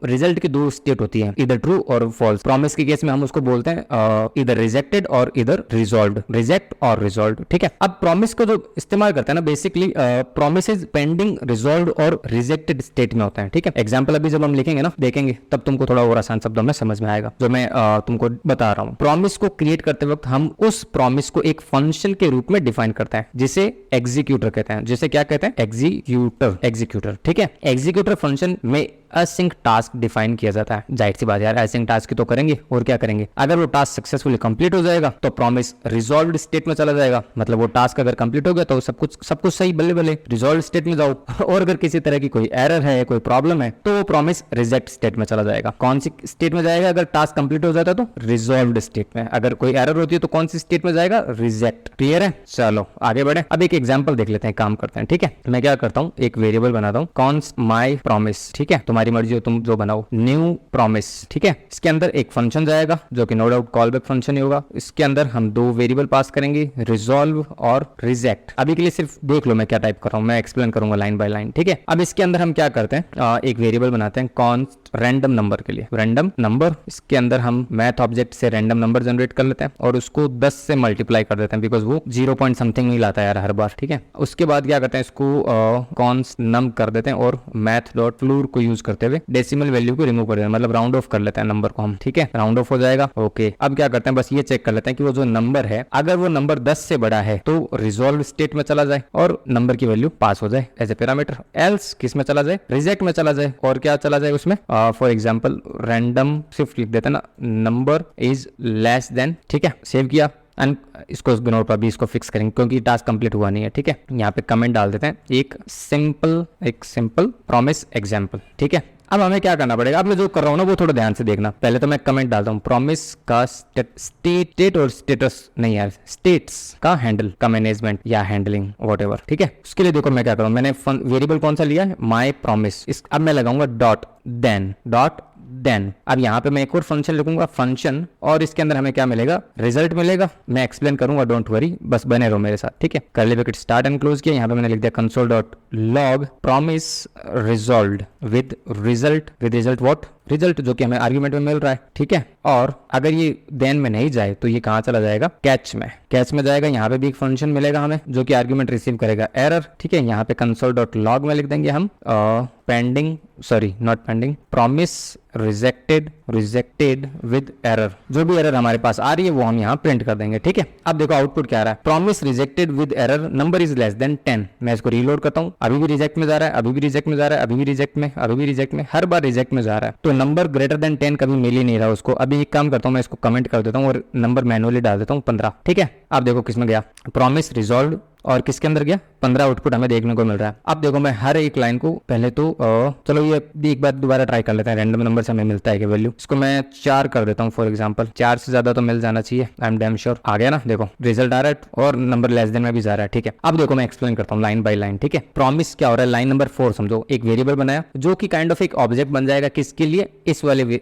रिजल्ट की 2 स्टेट होती है, इधर ट्रू और फॉल्स। प्रॉमिस के केस में हम उसको बोलते हैं इधर रिजेक्टेड और इधर रिजॉल्व्ड, रिजेक्ट और रिजॉल्व्ड, ठीक है। अब प्रॉमिस को जो इस्तेमाल करते हैं ना, बेसिकली प्रोमिसेस पेंडिंग, रिजॉल्व्ड और रिजेक्टेड स्टेट में होता है, ठीक है। एग्जांपल अभी जब हम लिखेंगे ना, देखेंगे, तब तुमको थोड़ा और आसान शब्दों में समझ में आएगा जो मैं तुमको बता रहा हूँ। प्रॉमिस को क्रिएट करते वक्त हम उस प्रॉमिस को एक फंक्शन के रूप में डिफाइन करते हैं जिसे एग्जीक्यूटर कहते हैं। जिसे क्या कहते हैं, एग्जीक्यूटर, ठीक है। एग्जीक्यूटर फंक्शन में असिंक टास्क डिफाइन किया जाता है। जाहिर सी बात यार, असिंक टास्क की तो करेंगे, और क्या करेंगे। अगर वो टास्क सक्सेसफुली कंप्लीट हो जाएगा तो प्रॉमिस रिजॉल्व्ड स्टेट में चला जाएगा, मतलब वो टास्क अगर कंप्लीट हो गया तो सब कुछ सही, बल्ले बल्ले रिजॉल्व स्टेट में जाओ। और अगर किसी तरह की कोई एरर है, कोई प्रॉब्लम है, तो वो प्रॉमिस रिजेक्ट स्टेट में चला जाएगा। कौन सी स्टेट में जाएगा, अगर टास्क कंप्लीट हो जाता है तो रिजॉल्व्ड स्टेट में, अगर कोई एरर होती है तो कौन सी स्टेट में जाएगा, रिजेक्ट। क्लियर है, चलो आगे बढ़े। अब एक एग्जांपल देख लेते हैं, काम करते हैं, ठीक है। मैं क्या करता हूँ, एक वेरिएबल बनाता हूँ, कॉन्स माई प्रॉमिस, ठीक है। तुम्हारी मर्जी हो, तुम जो बनाओ, न्यू प्रॉमिस, ठीक है। इसके अंदर एक फंक्शन जाएगा जो कि no doubt callback function ही होगा। इसके अंदर हम 2 वेरिएबल पास करेंगे, रिजॉल्व और रिजेक्ट। अभी के लिए सिर्फ देख लो मैं क्या टाइप कर रहा हूं, मैं एक्सप्लेन करूंगा लाइन बाय लाइन, ठीक है। अब इसके अंदर हम क्या करते हैं, एक वेरिएबल बनाते हैं कॉन्स्ट रैंडम नंबर के लिए, रैंडम नंबर। इसके अंदर हम मैथ ऑब्जेक्ट से रैंडम नंबर जनरेट कर लेते हैं और उसको 10 से मल्टीप्लाई कर देते हैं, बिकॉज वो 0 पॉइंट समथिंग ही लाता है यार हर बार, ठीक है। उसके बाद क्या करते हैं, इसको कॉन्स्ट नम कर देते हैं और मैथ डॉट फ्लूर को यूज करते हुए डेसिमल वैल्यू को रिमूव कर देना, मतलब राउंड ऑफ कर लेते हैं नंबर को हम, ठीक है, राउंड ऑफ हो जाएगा। ओके, अब क्या करते हैं, बस ये चेक कर लेते हैं कि वो जो नंबर है अगर वो नंबर 10 से बड़ा है तो रिजॉल्व स्टेट में चला जाए और नंबर की वैल्यू पास हो जाए एज ए पैरामीटर, एल्स किस में चला जाए, रिजेक्ट में चला जाए। और क्या चला जाए उसमें, फॉर एग्जाम्पल रैंडम सिर्फ लिख देते हैं ना, नंबर इज लेस देन, ठीक है, सेव किया एंड इसको इग्नोर पर भी इसको फिक्स करेंगे क्योंकि टास्क कंप्लीट हुआ नहीं है, ठीक है। यहाँ पे कमेंट डाल देते हैं एक सिंपल प्रॉमिस एग्जाम्पल, ठीक है। अब हमें क्या करना पड़ेगा, अब मैं जो कर रहा हूँ ना वो थोड़ा ध्यान से देखना। पहले तो मैं कमेंट डालता हूँ, प्रॉमिस का स्टेट और स्टेटस नहीं यार, स्टेट्स का हैंडल का मैनेजमेंट या हैंडलिंग वॉट, ठीक है। उसके लिए देखो मैं क्या करूँ, मैंने वेरिएबल कौन सा लिया है, माई प्रॉमिस। अब मैं लगाऊंगा डॉट देन। अब यहाँ पे मैं एक और फंक्शन लिखूंगा, फंक्शन, और इसके अंदर हमें क्या मिलेगा, रिजल्ट मिलेगा। मैं एक्सप्लेन करूंगा, डोंट वरी, बस बने रहो मेरे साथ, ठीक है। Curly bracket start and close किया, यहाँ पे मैंने लिख दिया console dot log promise resolved with result what, result जो कि हमें आर्गुमेंट में मिल रहा है, ठीक है। और अगर ये देन में नहीं जाए तो ये कहाँ चला जाएगा, कैच में जाएगा। यहाँ पे भी एक फंक्शन मिलेगा हमें जो कि आर्गुमेंट रिसीव करेगा, एरर, ठीक है। यहाँ पे कंसोल डॉट लॉग में लिख देंगे हम प्रॉमिस रिजेक्टेड विद एरर, जो भी एरर हमारे पास आ रही है वो हम यहाँ प्रिंट कर देंगे, ठीक है। अब देखो आउटपुट क्या आ रहा है, promise rejected with error, number is less than 10। मैं इसको रीलोड करता हूँ, अभी भी रिजेक्ट में जा रहा है, अभी भी रिजेक्ट में जा रहा है, अभी भी रिजेक्ट में, हर बार रिजेक्ट में जा रहा है। तो नंबर ग्रेटर देन 10 कभी मिल ही नहीं रहा उसको। अभी एक काम करता हूँ, मैं इसको कमेंट कर देता हूँ और नंबर मैनुअली डाल देता हूँ 15, ठीक है। अब देखो किसमें गया, प्रॉमिस रिजॉल्व, और किसके अंदर गया, 15 आउटपुट हमें देखने को मिल रहा है। अब देखो मैं हर एक लाइन को पहले तो चलो ये एक बार दोबारा ट्राई कर लेते हैं, रैंडम नंबर से हमें मिलता है कि वैल्यू, इसको मैं 4 कर देता हूँ फॉर एग्जांपल, 4 से ज्यादा तो मिल जाना चाहिए, आई एम डैम श्योर। आ गया ना, देखो रिजल्ट आ रहा है और नंबर लेस देन में भी जा रहा है, ठीक है। अब देखो मैं एक्सप्लेन करता हूँ लाइन बाय लाइन, ठीक है। प्रॉमिस क्या हो रहा है, लाइन नंबर 4 समझो, एक वेरिएबल बनाया जो कि काइंड ऑफ एक ऑब्जेक्ट बन जाएगा, किसके लिए, इस वाले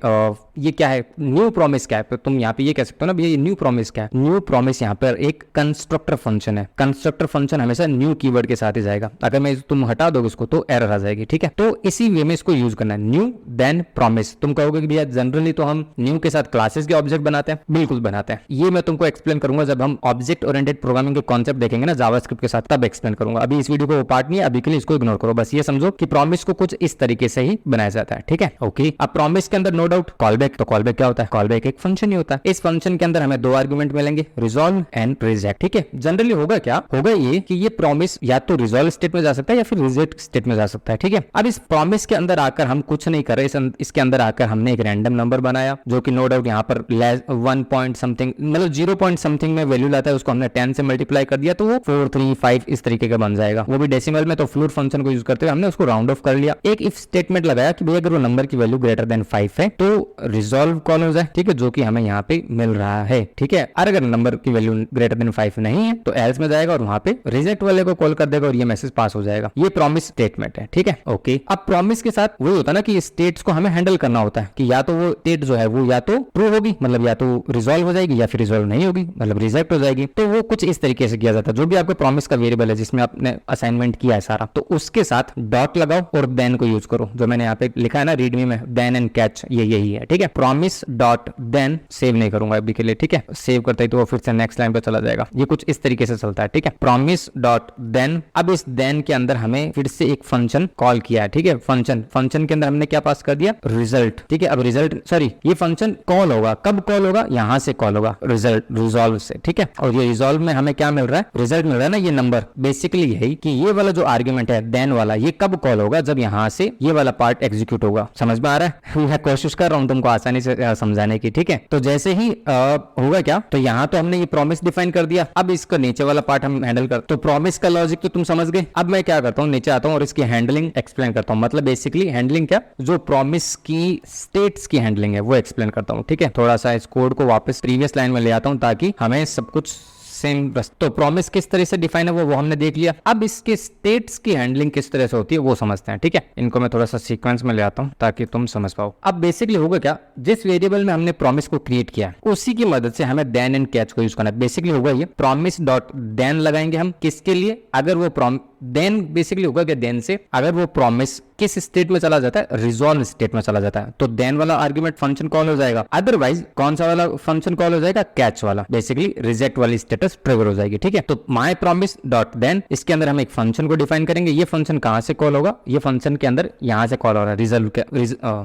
ये क्या है, न्यू प्रॉमिस क्या है, तुम यहाँ पे ये कह सकते हो ना भैया, न्यू प्रॉमिस क्या है। न्यू प्रॉमिस यहाँ पर एक कंस्ट्रक्टर फंक्शन है। कंस्ट्रक्टर फंक्शन हमेशा न्यू कीवर्ड के साथ ही जाएगा, अगर मैं तुम हटा दोगे उसको तो एरर आ जाएगी, ठीक है। तो इसी वे में इसको यूज करना है, न्यू देन प्रॉमिस। तुम कहोगे कि भैया जनरली तो हम न्यू के साथ क्लासेस के ऑब्जेक्ट बनाते हैं, बिल्कुल बनाते हैं, ये मैं तुमको एक्सप्लेन करूंगा जब हम ऑब्जेक्ट ओरिएंटेड प्रोग्रामिंग के कॉन्सेप्ट देखेंगे ना जावास्क्रिप्ट के साथ, तब एक्सप्लेन करूंगा। अभी इस वीडियो को वो पार्ट नहीं है, अभी के लिए इसको इग्नोर करो, बस ये समझो कि प्रॉमिस को कुछ इस तरीके से ही बनाया जाता है, ठीक है। ओके, अब प्रॉमिस के अंदर नो डाउट कॉलबैक, तो कॉलबैक क्या होता है, कॉलबैक एक फंक्शन ही होता है। इस फंक्शन के अंदर हमें 2 आर्गुमेंट मिलेंगे, रिजॉल्व एंड रिजेक्ट, ठीक है। जनरली होगा क्या, होगा ये कि ये प्रॉमिस या तो रिजॉल्व स्टेट में जा सकता है या फिर रिजेक्ट स्टेट में जा सकता है, ठीक है। अब इस प्रॉमिस के अंदर आकर हम कुछ नहीं कर रहे, इसके अंदर आकर हमने एक रैंडम नंबर बनाया जो कि नो डाउट यहाँ पर 1 पॉइंट समथिंग, मतलब 0 पॉइंट समथिंग में वैल्यू लाता है, उसको हमने 10 से मल्टीप्लाई कर दिया तो वो 4 3 5 इस तरीके का बन जाएगा, वो भी डेसिमल में। तो फ्लोट फंक्शन को यूज करते हुए हमने उसको राउंड ऑफ कर लिया। एक इफ स्टेटमेंट लगाया कि भाई अगर वो नंबर की वैल्यू ग्रेटर देन 5 है तो रिजॉल्व कॉल हो जाए, ठीक है, जो कि हमें यहाँ पे मिल रहा है, ठीक है। और अगर नंबर की वैल्यू ग्रेटर देन 5 नहीं है तो एल्स में जाएगा और वहां पे रिजेक्ट वाले को कॉल कर देगा और ये मैसेज पास हो जाएगा। ये प्रॉमिस स्टेटमेंट है, ठीक है। ओके, अब प्रॉमिस के साथ वही होता है ना कि स्टेट्स को हमें हैंडल करना होता है कि या तो वो स्टेट जो है वो या तो ट्रू होगी, मतलब या तो रिजॉल्व हो जाएगी, या फिर रिजॉल्व नहीं होगी, मतलब रिजेक्ट हो जाएगी। तो वो कुछ इस तरीके से किया जाता है। जो भी आपके प्रॉमिस का वेरिएबल है जिसमें आपने असाइनमेंट किया है सारा, तो उसके साथ डॉट लगाओ और देन को यूज करो, जो मैंने यहाँ पे लिखा है ना रीडमी में, देन एंड कैच, ये यही है, ठीक है। प्रॉमिस डॉट देन सेव नहीं करूंगा अभी के लिए, ठीक है। सेव करते ही तो वो फिर से नेक्स्ट लाइन पे चला जाएगा। ये कुछ इस तरीके से चलता है, ठीक है। प्रॉमिस डॉट देन, अब इस देन के अंदर हमें फिर से एक फंक्शन कॉल किया है, ठीक है। फंक्शन के अंदर हमने क्या पास कर दिया, रिजल्ट, ठीक है। अब रिजल्ट, सॉरी, ये फंक्शन कॉल होगा, कब कॉल होगा, यहां से कॉल होगा, रिजल्ट रिजॉल्व से, ठीक है। और ये रिजॉल्व में हमें क्या मिल रहा है, रिजल्ट मिल रहा है ना, ये नंबर बेसिकली यही कि ये वाला जो आर्गुमेंट है देन वाला, ये कब कॉल होगा, जब यहां से ये वाला पार्ट एग्जीक्यूट होगा। समझ में आ रहा है, मैं कोशिश कर रहा हूं तुमको आसानी से समझाने की, ठीक है। तो जैसे ही होगा क्या, तो यहाँ तो हमने ये प्रॉमिस डिफाइन कर दिया, अब इसका नीचे वाला पार्ट हम हैंडल कर, तो प्रॉमिस का लॉजिक तो तुम समझ गए। अब मैं क्या करता हूँ, नीचे आता हूँ और इसकी हैंडलिंग एक्सप्लेन करता हूँ। मतलब बेसिकली हैंडलिंग क्या, जो प्रॉमिस की स्टेट्स की हैंडलिंग है वो एक्सप्लेन करता हूँ, ठीक है। थोड़ा सा इस कोड को वापस प्रीवियस लाइन में ले आता हूँ ताकि हमें सब कुछ सेम। तो प्रॉमिस किस तरह से डिफाइन है वो हमने देख लिया। अब इसके स्टेट्स की हैंडलिंग किस तरह से होती है वो समझते हैं, ठीक है। इनको मैं थोड़ा सा सीक्वेंस में ले आता हूं ताकि तुम समझ पाओ। अब बेसिकली होगा क्या, जिस वेरिएबल में हमने प्रॉमिस को क्रिएट किया उसी की मदद से हमें देन एंड कैच को यूज करना है। बेसिकली होगा ये प्रॉमिस डॉट देन लगाएंगे हम, किसके लिए, अगर वो देन बेसिकली होगा क्या, देन से अगर वो प्रॉमिस किस स्टेट में चला जाता है, रिजॉल्व स्टेट में चला जाता है, तो देन वाला आर्गुमेंट फंक्शन कॉल हो जाएगा। अदरवाइज कौन सा वाला फंक्शन कॉल हो जाएगा, कैच वाला, बेसिकली रिजेक्ट वाली स्टेटस ट्रिगर हो जाएगी। ठीक है, तो माई प्रॉमिस डॉट देन, इसके अंदर हम एक फंक्शन को डिफाइन करेंगे। ये फंक्शन कहां से कॉल होगा, ये फंक्शन के अंदर यहां से कॉल हो रहा है, रिजल्व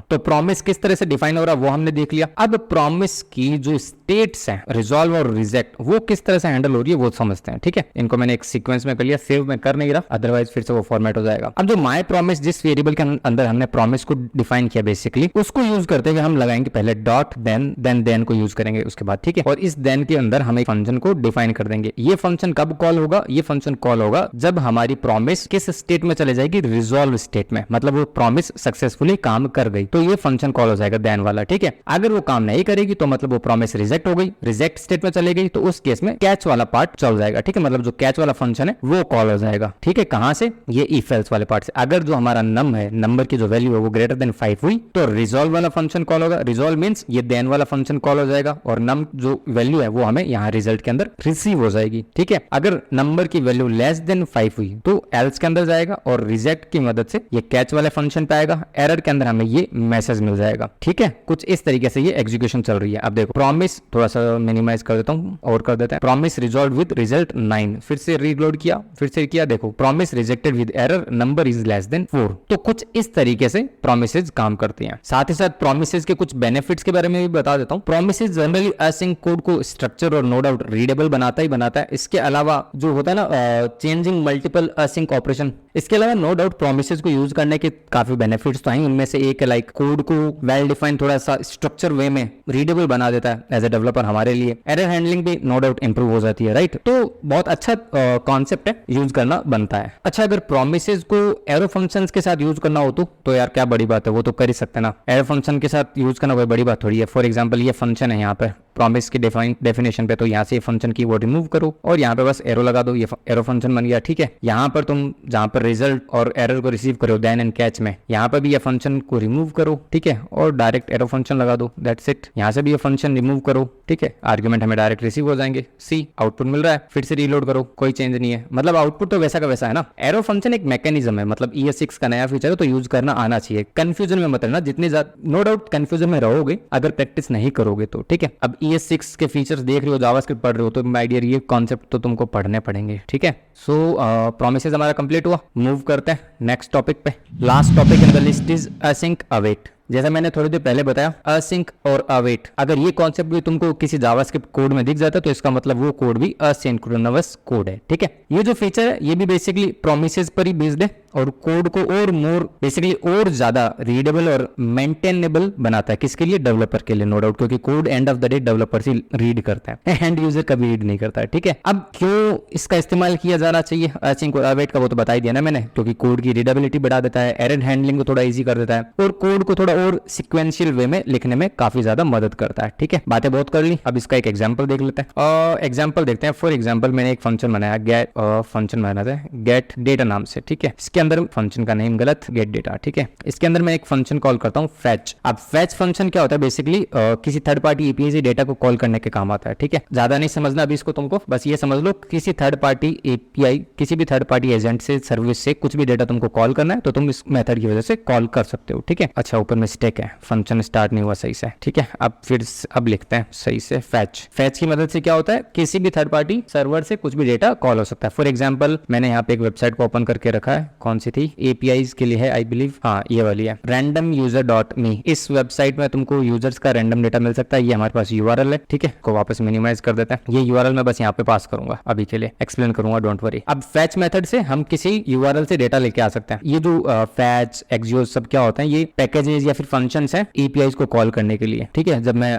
तो प्रॉमिस किस तरह से डिफाइन हो रहा है वो हमने देख लिया। अब प्रॉमिस की जो स्टेट्स हैं, रिजॉल्व और रिजेक्ट, वो किस तरह से हैंडल हो रही है वो समझते हैं। ठीक है, इनको मैंने एक सीक्वेंस में कर लिया, सेव में कर नहीं रहा, अदरवाइज फिर से वो फॉर्मेट हो जाएगा। अब जो माई प्रॉमिस, जिस वेरिएबल के अंदर हमने प्रॉमिस को डिफाइन किया बेसिकली, उसको यूज करते हुए हम लगाएंगे पहले डॉट देन को यूज करेंगे उसके बाद। ठीक है, और इस देन के अंदर हम एक फंक्शन को डिफाइन कर देंगे। ये फंक्शन कब कॉल होगा, ये फंक्शन कॉल होगा जब हमारी प्रॉमिस किस स्टेट में चले जाएगी, रिजॉल्व स्टेट में, मतलब वो प्रॉमिस सक्सेसफुली काम कर गई, तो ये फंक्शन कॉल हो जाएगा देन वाला। ठीक है, अगर वो काम नहीं करेगी तो मतलब वो प्रॉमिस रिजेक्ट हो गई, रिजेक्ट स्टेट में चले गई, तो उस केस में कैच वाला पार्ट चल जाएगा। ठीक है, मतलब जो कैच वाला फंक्शन है वो कॉल हो जाएगा। ठीक है, कहां से, ये इफ एल्स वाले पार्ट से। अगर जो हमारा नम है, नंबर की जो वैल्यू है वो ग्रेटर देन 5 हुई तो रिजॉल्व वाला फंक्शन कॉल होगा। रिजॉल्व मींस ये देन वाला फंक्शन कॉल हो जाएगा, और नम जो वैल्यू है वो हमें यहाँ रिजल्ट के अंदर रिसीव हो जाएगी। ठीक है, अगर नंबर की वैल्यू लेस देन 5 हुई तो एल्स के अंदर जाएगा, और रिजेक्ट की मदद से ये कैच वाले फंक्शन पे आएगा, एरर के अंदर हमें ये मैसेज मिल जाएगा। ठीक है, कुछ इस तरीके से ये एग्जीक्यूशन चल रही है। अब देखो, प्रॉमिस थोड़ा सा मिनिमाइज कर देता हूँ और कर देते हैं, प्रॉमिस रिजॉल्व विद रिजल्ट 9, फिर से रीलोड किया, फिर से किया, देखो promise rejected with error, number is less than 4। तो कुछ इस तरीके से प्रोमिसेस काम करती हैं। साथ ही साथ प्रोमिसेस के कुछ बेनिफिट्स के बारे में भी बता देता हूँ। प्रोमिसेस जनरली असिंक कोड को स्ट्रक्चर और नो डाउट रीडेबल बनाता ही बनाता है। इसके अलावा जो होता है ना चेंजिंग मल्टीपल असिंक ऑपरेशन, इसके अलावा नो डाउट प्रोमिसेस को यूज करने के काफी बेनिफिट्स तो हैं। उनमें से एक लाइक कोड को वेल डिफाइंड थोड़ा सा स्ट्रक्चर वे में रीडेबल बना देता है एज ए डेवलपर हमारे लिए। एरर हैंडलिंग भी नो डाउट इंप्रूव हो जाती है, राइट। तो बहुत अच्छा कॉन्सेप्ट है, यूज करना बनता है। अच्छा, अगर प्रोमिसेस को एरो फंक्शंस के साथ यूज करना हो तो यार क्या बड़ी बात है, वो तो कर ही सकते हैं ना। एरो फंक्शन के साथ यूज करना कोई बड़ी बात थोड़ी है। फॉर एग्जांपल ये फंक्शन है यहाँ पे प्रॉमिस की डेफिनेशन पे, तो यहाँ से फंक्शन की वो रिमूव करो और यहाँ पे बस एरो लगा दो, ये एरो फंक्शन बन गया। ठीक है, यहाँ पर तुम जहाँ पर रिजल्ट और एरर को रिसीव करो देन एंड कैच में, यहाँ पर भी ये फंक्शन को रिमूव करो। ठीक है, और डायरेक्ट एरो फंक्शन लगा दो, दैट्स इट। यहाँ से भी ये फंक्शन रिमूव करो। ठीक है, आर्ग्यूमेंट हमें डायरेक्ट रिसीव हो जाएंगे। सी आउटपुट मिल रहा है, फिर से रीलोड करो, कोई चेंज नहीं है, मतलब आउटपुट तो वैसा का वैसा है ना। एरो फंक्शन एक मैकेनिज्म है, मतलब ES6 का नया फीचर है, तो यूज करना आना चाहिए। कंफ्यूजन में मत रहना, जितनी ज्यादा नो डाउट कंफ्यूजन में रहोगे अगर प्रैक्टिस नहीं करोगे तो। ठीक है, अब ES6 के फीचर्स देख रहे हो, जावास्क्रिप्ट पढ़ रहे हो, तो माय डियर ये कॉन्सेप्ट तो तुमको पढ़ने पड़ेंगे। ठीक है, सो प्रोमिसेस हमारा कंप्लीट हुआ। मूव करते हैं नेक्स्ट टॉपिक पे। Last topic in the list is async await. जैसा मैंने थोड़ी देर पहले बताया, असिंक और अवेट, अगर ये कॉन्सेप्ट भी तुमको किसी जावास्क्रिप्ट कोड में दिख जाता है तो इसका मतलब वो कोड भी असिंक्रोनस कोड है। ठीक है, ये जो फीचर है ये भी बेसिकली प्रोमिसेस पर ही बेस्ड है और कोड को और मोर बेसिकली और ज्यादा रीडेबल और मेंटेनेबल बनाता है। किसके लिए, डेवलपर के लिए, नो डाउट, क्योंकि code end of the day developer से रीड करता है, एंड यूजर कभी रीड नहीं करता है। ठीक है, अब क्यों इसका इस्तेमाल किया जाना चाहिए असिंक और अवेट का, वो तो बता ही दिया ना मैंने, क्योंकि कोड की रीडेबिलिटी बढ़ा देता है, एरर हैंडलिंग को थोड़ा इजी कर देता है और कोड को थोड़ा और सिक्वेंशियल वे में लिखने में काफी ज्यादा मदद करता है। ठीक है, बातें बहुत कर ली, अब इसका एक एग्जांपल देख लेते हैं। एग्जांपल देखते हैं। फॉर एग्जांपल मैंने एक फंक्शन बनाया, गेट डेटा नाम से। ठीक है, इसके अंदर फंक्शन का नेम गलत, गेट डेटा। ठीक है, इसके अंदर मैं एक फंक्शन कॉल करता हूँ फैच। अब फैच फंक्शन क्या होता है, बेसिकली किसी थर्ड पार्टी एपीआई से डेटा को कॉल करने के काम आता है। ठीक है, ज्यादा नहीं समझना अभी इसको तुमको, बस ये समझ लो किसी थर्ड पार्टी एपीआई, किसी भी थर्ड पार्टी एजेंट से, सर्विस से कुछ भी डेटा तुमको कॉल करना है तो तुम इस मेथड की वजह से कॉल कर सकते हो। ठीक है, अच्छा ऊपर मिस्टेक है, फंक्शन स्टार्ट नहीं हुआ सही से। ठीक है, अब लिखते हैं सही से फैच की मदद से क्या होता है, किसी भी थर्ड पार्टी सर्वर से कुछ भी डेटा कॉल हो सकता है। फॉर एग्जांपल मैंने यहाँ पे एक वेबसाइट को ओपन करके रखा है, कौन सी थी, एपीआईज के लिए है आई बिलीव, हाँ ये वाली है, randomuser.me। इस वेबसाइट में तुमको यूजर्स का रैंडम डेटा मिल सकता है। ये हमारे पास यूआरएल है। ठीक है, को वापस मिनिमाइज कर देते हैं। ये यूआरएल मैं बस यहाँ पे पास करूंगा, अभी के लिए एक्सप्लेन करूंगा, डोंट वरी। अब फैच मेथड से हम किसी यूआरएल से डेटा लेके आ सकते हैं। ये जो फैच एक्सियोस सब क्या होता है, ये पैकेजेस या फिर फंक्शंस हैं एपीआईज को कॉल करने के लिए। ठीक है, जब मैं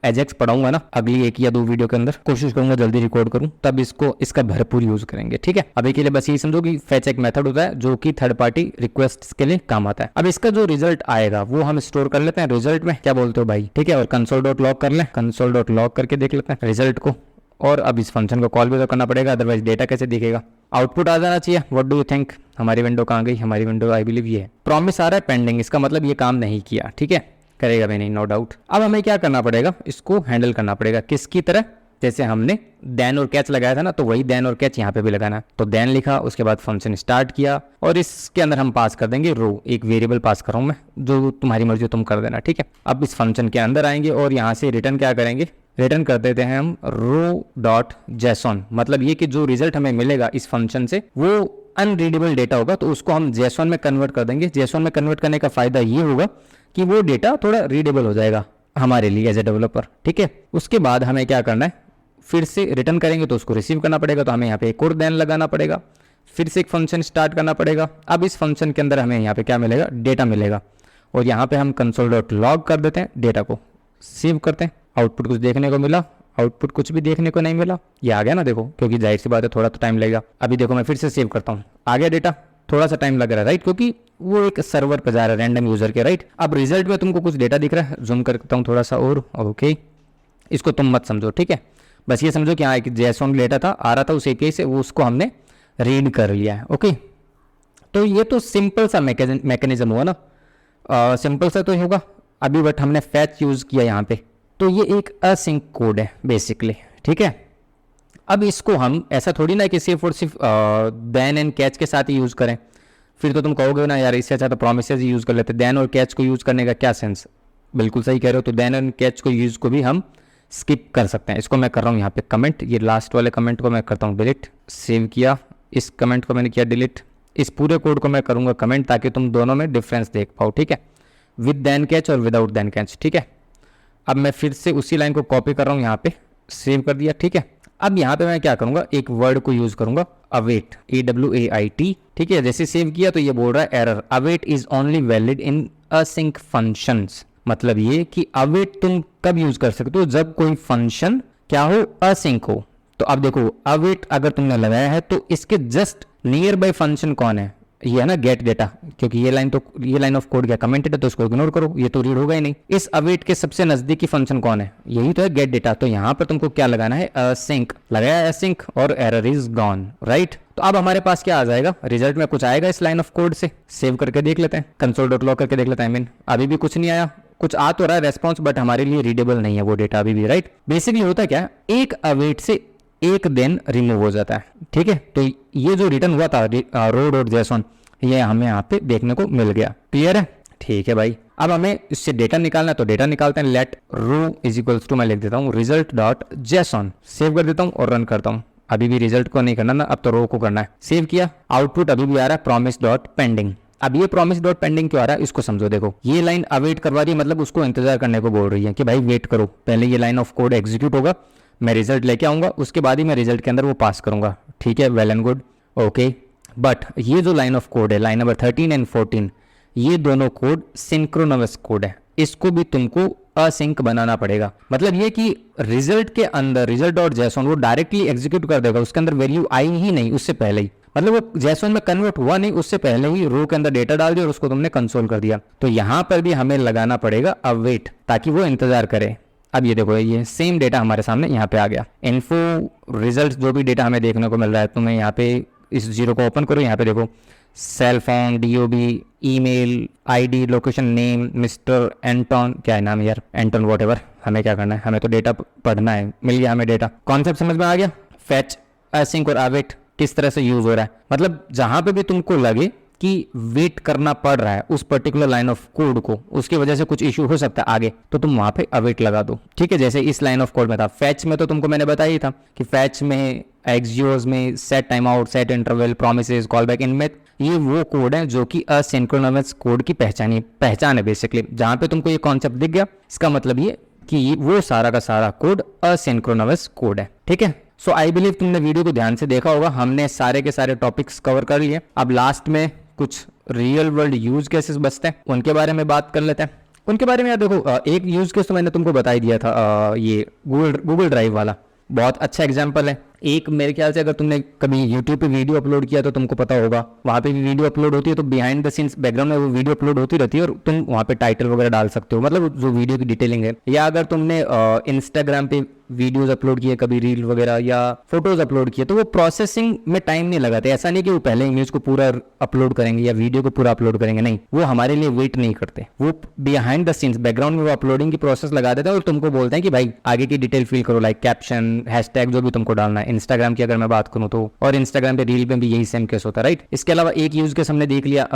एजेक्स पढ़ाऊंगा ना अगली 1 या 2 वीडियो के अंदर, कोशिश करूंगा जल्दी रिकॉर्ड करूं, तब इसका भरपूर यूज करेंगे। ठीक है, अभी के लिए बस ये समझो कि फैच एक मेथड होता है जो कि थर्ड पार्टी रिक्वेस्ट के लिए काम आता है। अब इसका जो रिजल्ट आएगा वो हम स्टोर कर लेते हैं रिजल्ट में, क्या बोलते हो भाई। ठीक है, और console.log कर लें, console.log करके देख लेते हैं रिजल्ट को। और अब इस फंक्शन को कॉल भी तो करना पड़ेगा, अदरवाइज डेटा कैसे दिखेगा, आउटपुट आ जाना चाहिए। व्हाट डू यू थिंक, हमारी विंडो कहाँ गई, हमारी विंडो आई बिलीव ये है। प्रॉमिस आ रहा है पेंडिंग, इसका मतलब ये काम नहीं किया। ठीक है, करेगा भी नहीं, नो डाउट। अब हमें क्या करना पड़ेगा, इसको हैंडल करना पड़ेगा किसकी तरह, जैसे हमने देन और कैच लगाया था ना, तो वही देन और कैच यहाँ पे भी लगाना है। तो देन लिखा, उसके बाद फंक्शन स्टार्ट किया और इसके अंदर हम पास कर देंगे रो। एक वेरिएबल पास कर रहा हूँ मैं, जो तुम्हारी मर्जी तुम कर देना, ठीक है। अब इस फंक्शन के अंदर आएंगे और यहाँ से रिटर्न क्या करेंगे, रिटर्न कर देते हैं हम रो डॉट जेसॉन। मतलब ये कि जो रिजल्ट हमें मिलेगा इस फंक्शन से वो अनरीडेबल डेटा होगा, तो उसको हम जेसॉन में कन्वर्ट कर देंगे। जेसॉन में कन्वर्ट करने का फायदा ये होगा कि वो डेटा थोड़ा रीडेबल हो जाएगा हमारे लिए एज ए डेवलपर, ठीक है। उसके बाद हमें क्या करना है, फिर से रिटर्न करेंगे तो उसको रिसीव करना पड़ेगा, तो हमें यहाँ पे एक और देन लगाना पड़ेगा, फिर से एक फंक्शन स्टार्ट करना पड़ेगा। अब इस फंक्शन के अंदर हमें यहाँ पे क्या मिलेगा, डेटा मिलेगा, और यहाँ पे हम कंसोल डॉट लॉग कर देते हैं, डेटा को सेव करते हैं। आउटपुट कुछ देखने को मिला, आउटपुट कुछ भी देखने को नहीं मिला। ये आ गया ना, देखो, क्योंकि जाहिर सी बात है थोड़ा तो टाइम लगेगा। अभी देखो मैं फिर से सेव करता हूँ, आ गया डेटा, थोड़ा सा टाइम लग रहा है, राइट, क्योंकि वो एक सर्वर पर जा रहा है रैंडम यूजर के, राइट। अब रिजल्ट में तुमको कुछ डेटा दिख रहा है, जूम करता हूँ थोड़ा सा और, ओके। इसको तुम मत समझो, ठीक है, बस ये समझो कि हाँ एक जेसॉन डेटा था, आ रहा था उस एपीआई से, वो उसको हमने रीड कर लिया है, ओके। तो ये तो सिंपल सा मैकेनिज्म हुआ ना, सिंपल सा तो ही होगा अभी, बट हमने फैच यूज़ किया यहाँ पे, तो ये एक असिंक कोड है बेसिकली, ठीक है। अब इसको हम ऐसा थोड़ी ना कि सिर्फ और सिर्फ देन एंड कैच के साथ ही यूज़ करें, फिर तो तुम कहोगे ना यार इससे अच्छा तो प्रोमिसेस ही यूज़ कर लेते, देन और कैच को यूज़ करने का क्या सेंस। बिल्कुल सही कह रहे हो, तो देन एंड कैच को यूज़ को भी हम स्किप कर सकते हैं। इसको मैं कर रहा हूँ यहाँ पे कमेंट, ये लास्ट वाले कमेंट को मैं करता हूँ डिलीट, सेव किया, इस कमेंट को मैंने किया डिलीट, इस पूरे कोड को मैं करूँगा कमेंट ताकि तुम दोनों में डिफरेंस देख पाओ, ठीक है, विद देन कैच और विदाउट देन कैच, ठीक है। अब मैं फिर से उसी लाइन को कॉपी कर रहा हूँ यहाँ पे, सेव कर दिया, ठीक है। अब यहाँ पे मैं क्या करूँगा, एक वर्ड को यूज़ करूँगा, अवेट, AWAIT, ठीक है। जैसे सेव किया तो ये बोल रहा है error, await is only valid in async functions. मतलब ये कि अवेट तुम कब यूज कर सकते हो, जब कोई फंक्शन क्या हो, असिंक हो। तो अब देखो अवेट अगर तुमने लगाया है तो इसके जस्ट नियर बाय फंक्शन कौन है, ये है ना गेट डेटा, क्योंकि ये लाइन ऑफ कोड क्या कमेंटेड है तो उसको इग्नोर करो, ये तो रीड होगा ही नहीं। इस अवेट के सबसे नजदीकी फंक्शन कौन है, यही तो है गेट डेटा। तो यहाँ पर तुमको क्या लगाना है, असिंक लगाया, असिंक, और एरर इज गॉन, राइट। तो अब हमारे पास क्या आ जाएगा, रिजल्ट में कुछ आएगा इस लाइन ऑफ कोड से। सेव करके देख लेते हैं, कंसोल डॉट लॉग करके देख लेते हैं। अभी भी कुछ नहीं आया, कुछ आ तो रहा है रेस्पॉन्स, बट हमारे लिए रीडेबल नहीं है वो डेटा अभी भी, राइट। बेसिकली होता क्या, एक अवेट से एक दिन रिमूव हो जाता है, ठीक है। तो ये जो रिटर्न हुआ था रो डॉट जेसॉन, ये हमें यहाँ पे देखने को मिल गया, क्लियर है, ठीक है भाई। अब हमें इससे डेटा निकालना है तो डेटा निकालते हैं, let row is equals to, मैं लिख देता हूँ रिजल्ट डॉट जेसॉन, सेव कर देता हूँ और रन करता हूँ। अभी भी रिजल्ट को नहीं करना ना, अब तो रो को करना है। सेव किया, आउटपुट अभी भी आ रहा है प्रॉमिस डॉट पेंडिंग। अब ये प्रॉमिस डॉट पेंडिंग क्यों आ रहा है, इसको समझो। देखो ये लाइन अवेट करवा रही है, मतलब उसको इंतजार करने को बोल रही है कि भाई वेट करो, पहले ये लाइन ऑफ कोड एग्जीक्यूट होगा, मैं रिजल्ट लेके आऊंगा, उसके बाद ही मैं रिजल्ट के अंदर वो पास करूंगा, ठीक है, well and good, okay. But ये जो लाइन ऑफ कोड है, लाइन नंबर 13 एंड 14, ये दोनों कोड सिंक्रोनस कोड है, इसको भी तुमको असिंक बनाना पड़ेगा। मतलब ये कि रिजल्ट के अंदर रिजल्ट डॉट जेसॉन वो डायरेक्टली एग्जीक्यूट कर देगा, उसके अंदर वैल्यू आई ही नहीं उससे पहले ही, मतलब वो जेसॉन में कन्वर्ट हुआ नहीं उससे पहले ही रो के अंदर डेटा डाल दिया और उसको तुमने कंसोल कर दिया। तो यहां पर भी हमें लगाना पड़ेगा अवेट, ताकि वो इंतजार करे। अब ये देखो ये सेम डेटा हमारे सामने यहाँ पे आ गया, इन्फो रिजल्ट जो भी डेटा हमें देखने को मिल रहा है। तुम्हें यहाँ पे इस जीरो को ओपन करो, यहाँ पे देखो cell phone, DOB, email, ID, location, name, mister Anton, क्या है नाम यार, एंटोन वॉट, हमें क्या करना है, हमें तो डेटा पढ़ना है। मिल गया हमें डेटा, कॉन्सेप्ट समझ में आ गया। फैच, असिंक और अवेट किस तरह से यूज हो रहा है, मतलब जहां पे भी तुमको लगे कि वेट करना पड़ रहा है उस पर्टिकुलर लाइन ऑफ कोड को, उसकी वजह से कुछ इशू हो सकता है आगे, तो तुम वहां पे अवेट लगा दो, ठीक है। जैसे इस लाइन ऑफ कोड में था, फैच में तो तुमको मैंने बताया ही था कि फैच में, एक्सियोस में, set time out, set interval, promises, call back, इनमें ये वो कोड है जो कि असिंक्रोनस कोड की पहचान है बेसिकली। जहां पे तुमको ये कॉन्सेप्ट दिख गया, इसका मतलब ये कि वो सारा का सारा कोड असिंक्रोनस कोड है, ठीक है। सो आई बिलीव तुमने वीडियो को ध्यान से देखा होगा, हमने सारे के सारे टॉपिक्स कवर कर लिए। अब लास्ट में कुछ रियल वर्ल्ड यूज केसेस बचते हैं, उनके बारे में बात कर लेते हैं। उनके बारे में यार देखो, एक यूज केस तो मैंने तुमको बता ही दिया था, ये गूगल ड्राइव वाला, बहुत अच्छा एग्जाम्पल है। एक मेरे ख्याल से अगर तुमने कभी यूट्यूब पे वीडियो अपलोड किया तो तुमको पता होगा, वहाँ पे भी वीडियो अपलोड होती है तो बिहाइंड द सीन्स बैकग्राउंड में वो वीडियो अपलोड होती रहती है और तुम वहाँ पे टाइटल वगैरह डाल सकते हो, मतलब जो वीडियो की डिटेलिंग है। या अगर तुमने इंस्टाग्राम पे वीडियोस अपलोड किए, कभी रील वगैरह या फोटोज अपलोड किए, तो वो प्रोसेसिंग में टाइम नहीं लगाते। ऐसा नहीं कि वो पहले इमेज को पूरा अपलोड करेंगे या वीडियो को पूरा अपलोड करेंगे, नहीं, वो हमारे लिए वेट नहीं करते। वो बिहाइंड द सीन्स बैकग्राउंड में वो अपलोडिंग की प्रोसेस लगा देते हैं और तुमको बोलते हैं कि भाई आगे की डिटेल फिल करो, लाइक कैप्शन, हैशटैग, जो भी तुमको डालना है। इंस्टाग्राम की अगर मैं बात करूँ तो, और इंस्टाग्राम पे रील पे भी यही सेम केस होता है, राइट। इसके अलावा एक यूज केस हमने देख लिया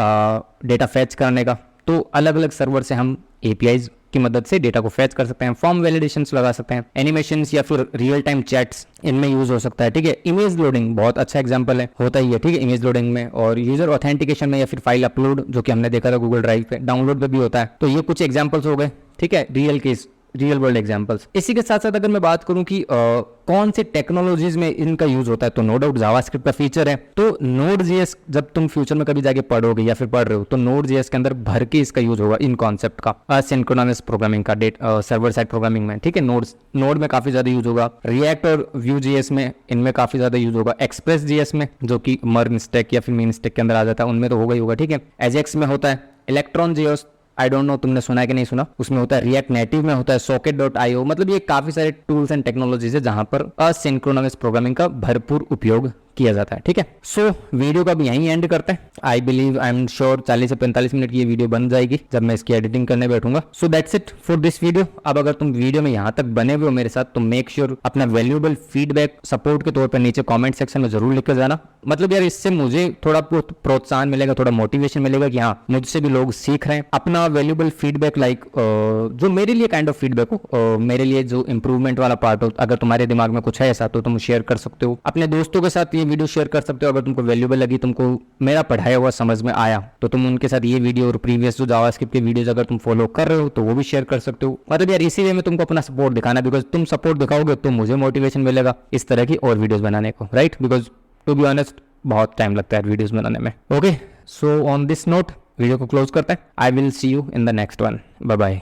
डेटा फैच करने का, तो अलग अलग सर्वर से हम एपीआईज की मदद से डेटा को फैच कर सकते हैं, फॉर्म वैलिडेशंस लगा सकते हैं, एनिमेशंस या फिर रियल टाइम चैट्स इनमें यूज हो सकता है, ठीक है। इमेज लोडिंग बहुत अच्छा एग्जांपल है, होता ही है, ठीक है, इमेज लोडिंग में, और यूजर ऑथेंटिकेशन में या फिर फाइल अपलोड जो कि हमने देखा था गूगल ड्राइव पे, डाउनलोड पे भी होता है। तो ये कुछ एग्जांपल्स हो गए, ठीक है, real case, real world examples. इसी के साथ साथ अगर मैं बात करूं कि कौन से टेक्नोलॉजीज में इनका यूज होता है, तो नो डाउट जावास्क्रिप्ट का फीचर है। तो Node.js जब तुम फ्यूचर में कभी जाके पढ़ोगे या फिर पढ़ रहे हो, तो Node.js के अंदर भर के इसका यूज होगा, इन कॉन्सेप्ट का, असिंक्रोनस प्रोग्रामिंग का, सर्वर साइड प्रोग्रामिंग में, ठीक है। नोड में काफी ज्यादा यूज होगा, रिएक्ट और Vue.js में इनमें काफी ज्यादा यूज होगा, Express.js में जो कि मर्न स्टैक या फिर मीन स्टैक के अंदर आ जाता है, उनमें तो होगा ही होगा, ठीक है। Ajax में होता है, Electron.js, आई डोंट नो तुमने सुना है कि नहीं सुना, उसमें होता है, रिएक्ट नेटिव में होता है, Socket.io, मतलब ये काफी सारे टूल्स एंड टेक्नोलॉजीज है जहां पर असिंक्रोनस प्रोग्रामिंग का भरपूर उपयोग किया जाता है, ठीक है। सो वीडियो का भी यहीं एंड करते हैं। I believe, I am sure 40 से 45 मिनट की ये वीडियो बन जाएगी जब मैं इसकी एडिटिंग करने बैठूंगा। So that's it for this video. अब अगर तुम वीडियो में यहाँ तक बने हुए हो मेरे साथ, तो मेक श्योर अपना वैल्यूएबल फीडबैक सपोर्ट के तौर पर नीचे कॉमेंट सेक्शन में जरूर लिख कर जाना। मतलब यार इससे मुझे थोड़ा प्रोत्साहन मिलेगा, थोड़ा मोटिवेशन मिलेगा कि हाँ मुझसे भी लोग सीख रहे हैं। अपना वैल्यूएबल फीडबैक, लाइक जो मेरे लिए काइंड ऑफ फीडबैक हो, मेरे लिए जो इंप्रूवमेंट वाला पार्ट हो, अगर तुम्हारे दिमाग में कुछ है ऐसा तो तुम शेयर कर सकते हो। अपने दोस्तों के साथ ये वीडियो शेयर कर सकते हो। अगर तुमको वैल्यूएबल लगी, तुमको मेरा पढ़ाया हुआ समझ में आया, तो तुम उनके साथ ये वीडियो और प्रीवियस जो जावास्क्रिप्ट के वीडियोस अगर तुम फॉलो कर रहे हो तो वो भी शेयर कर सकते हो। मतलब यार इसी वे में तुमको अपना सपोर्ट दिखाना, बिकॉज तुम सपोर्ट दिखाओगे तो मुझे मोटिवेशन मिलेगा इस तरह की और वीडियोस बनाने को, right. Because to be honest बहुत टाइम लगता है वीडियोस बनाने में। Okay, so on this note video को क्लोज करते हैं। I will see you in the next one. Bye bye.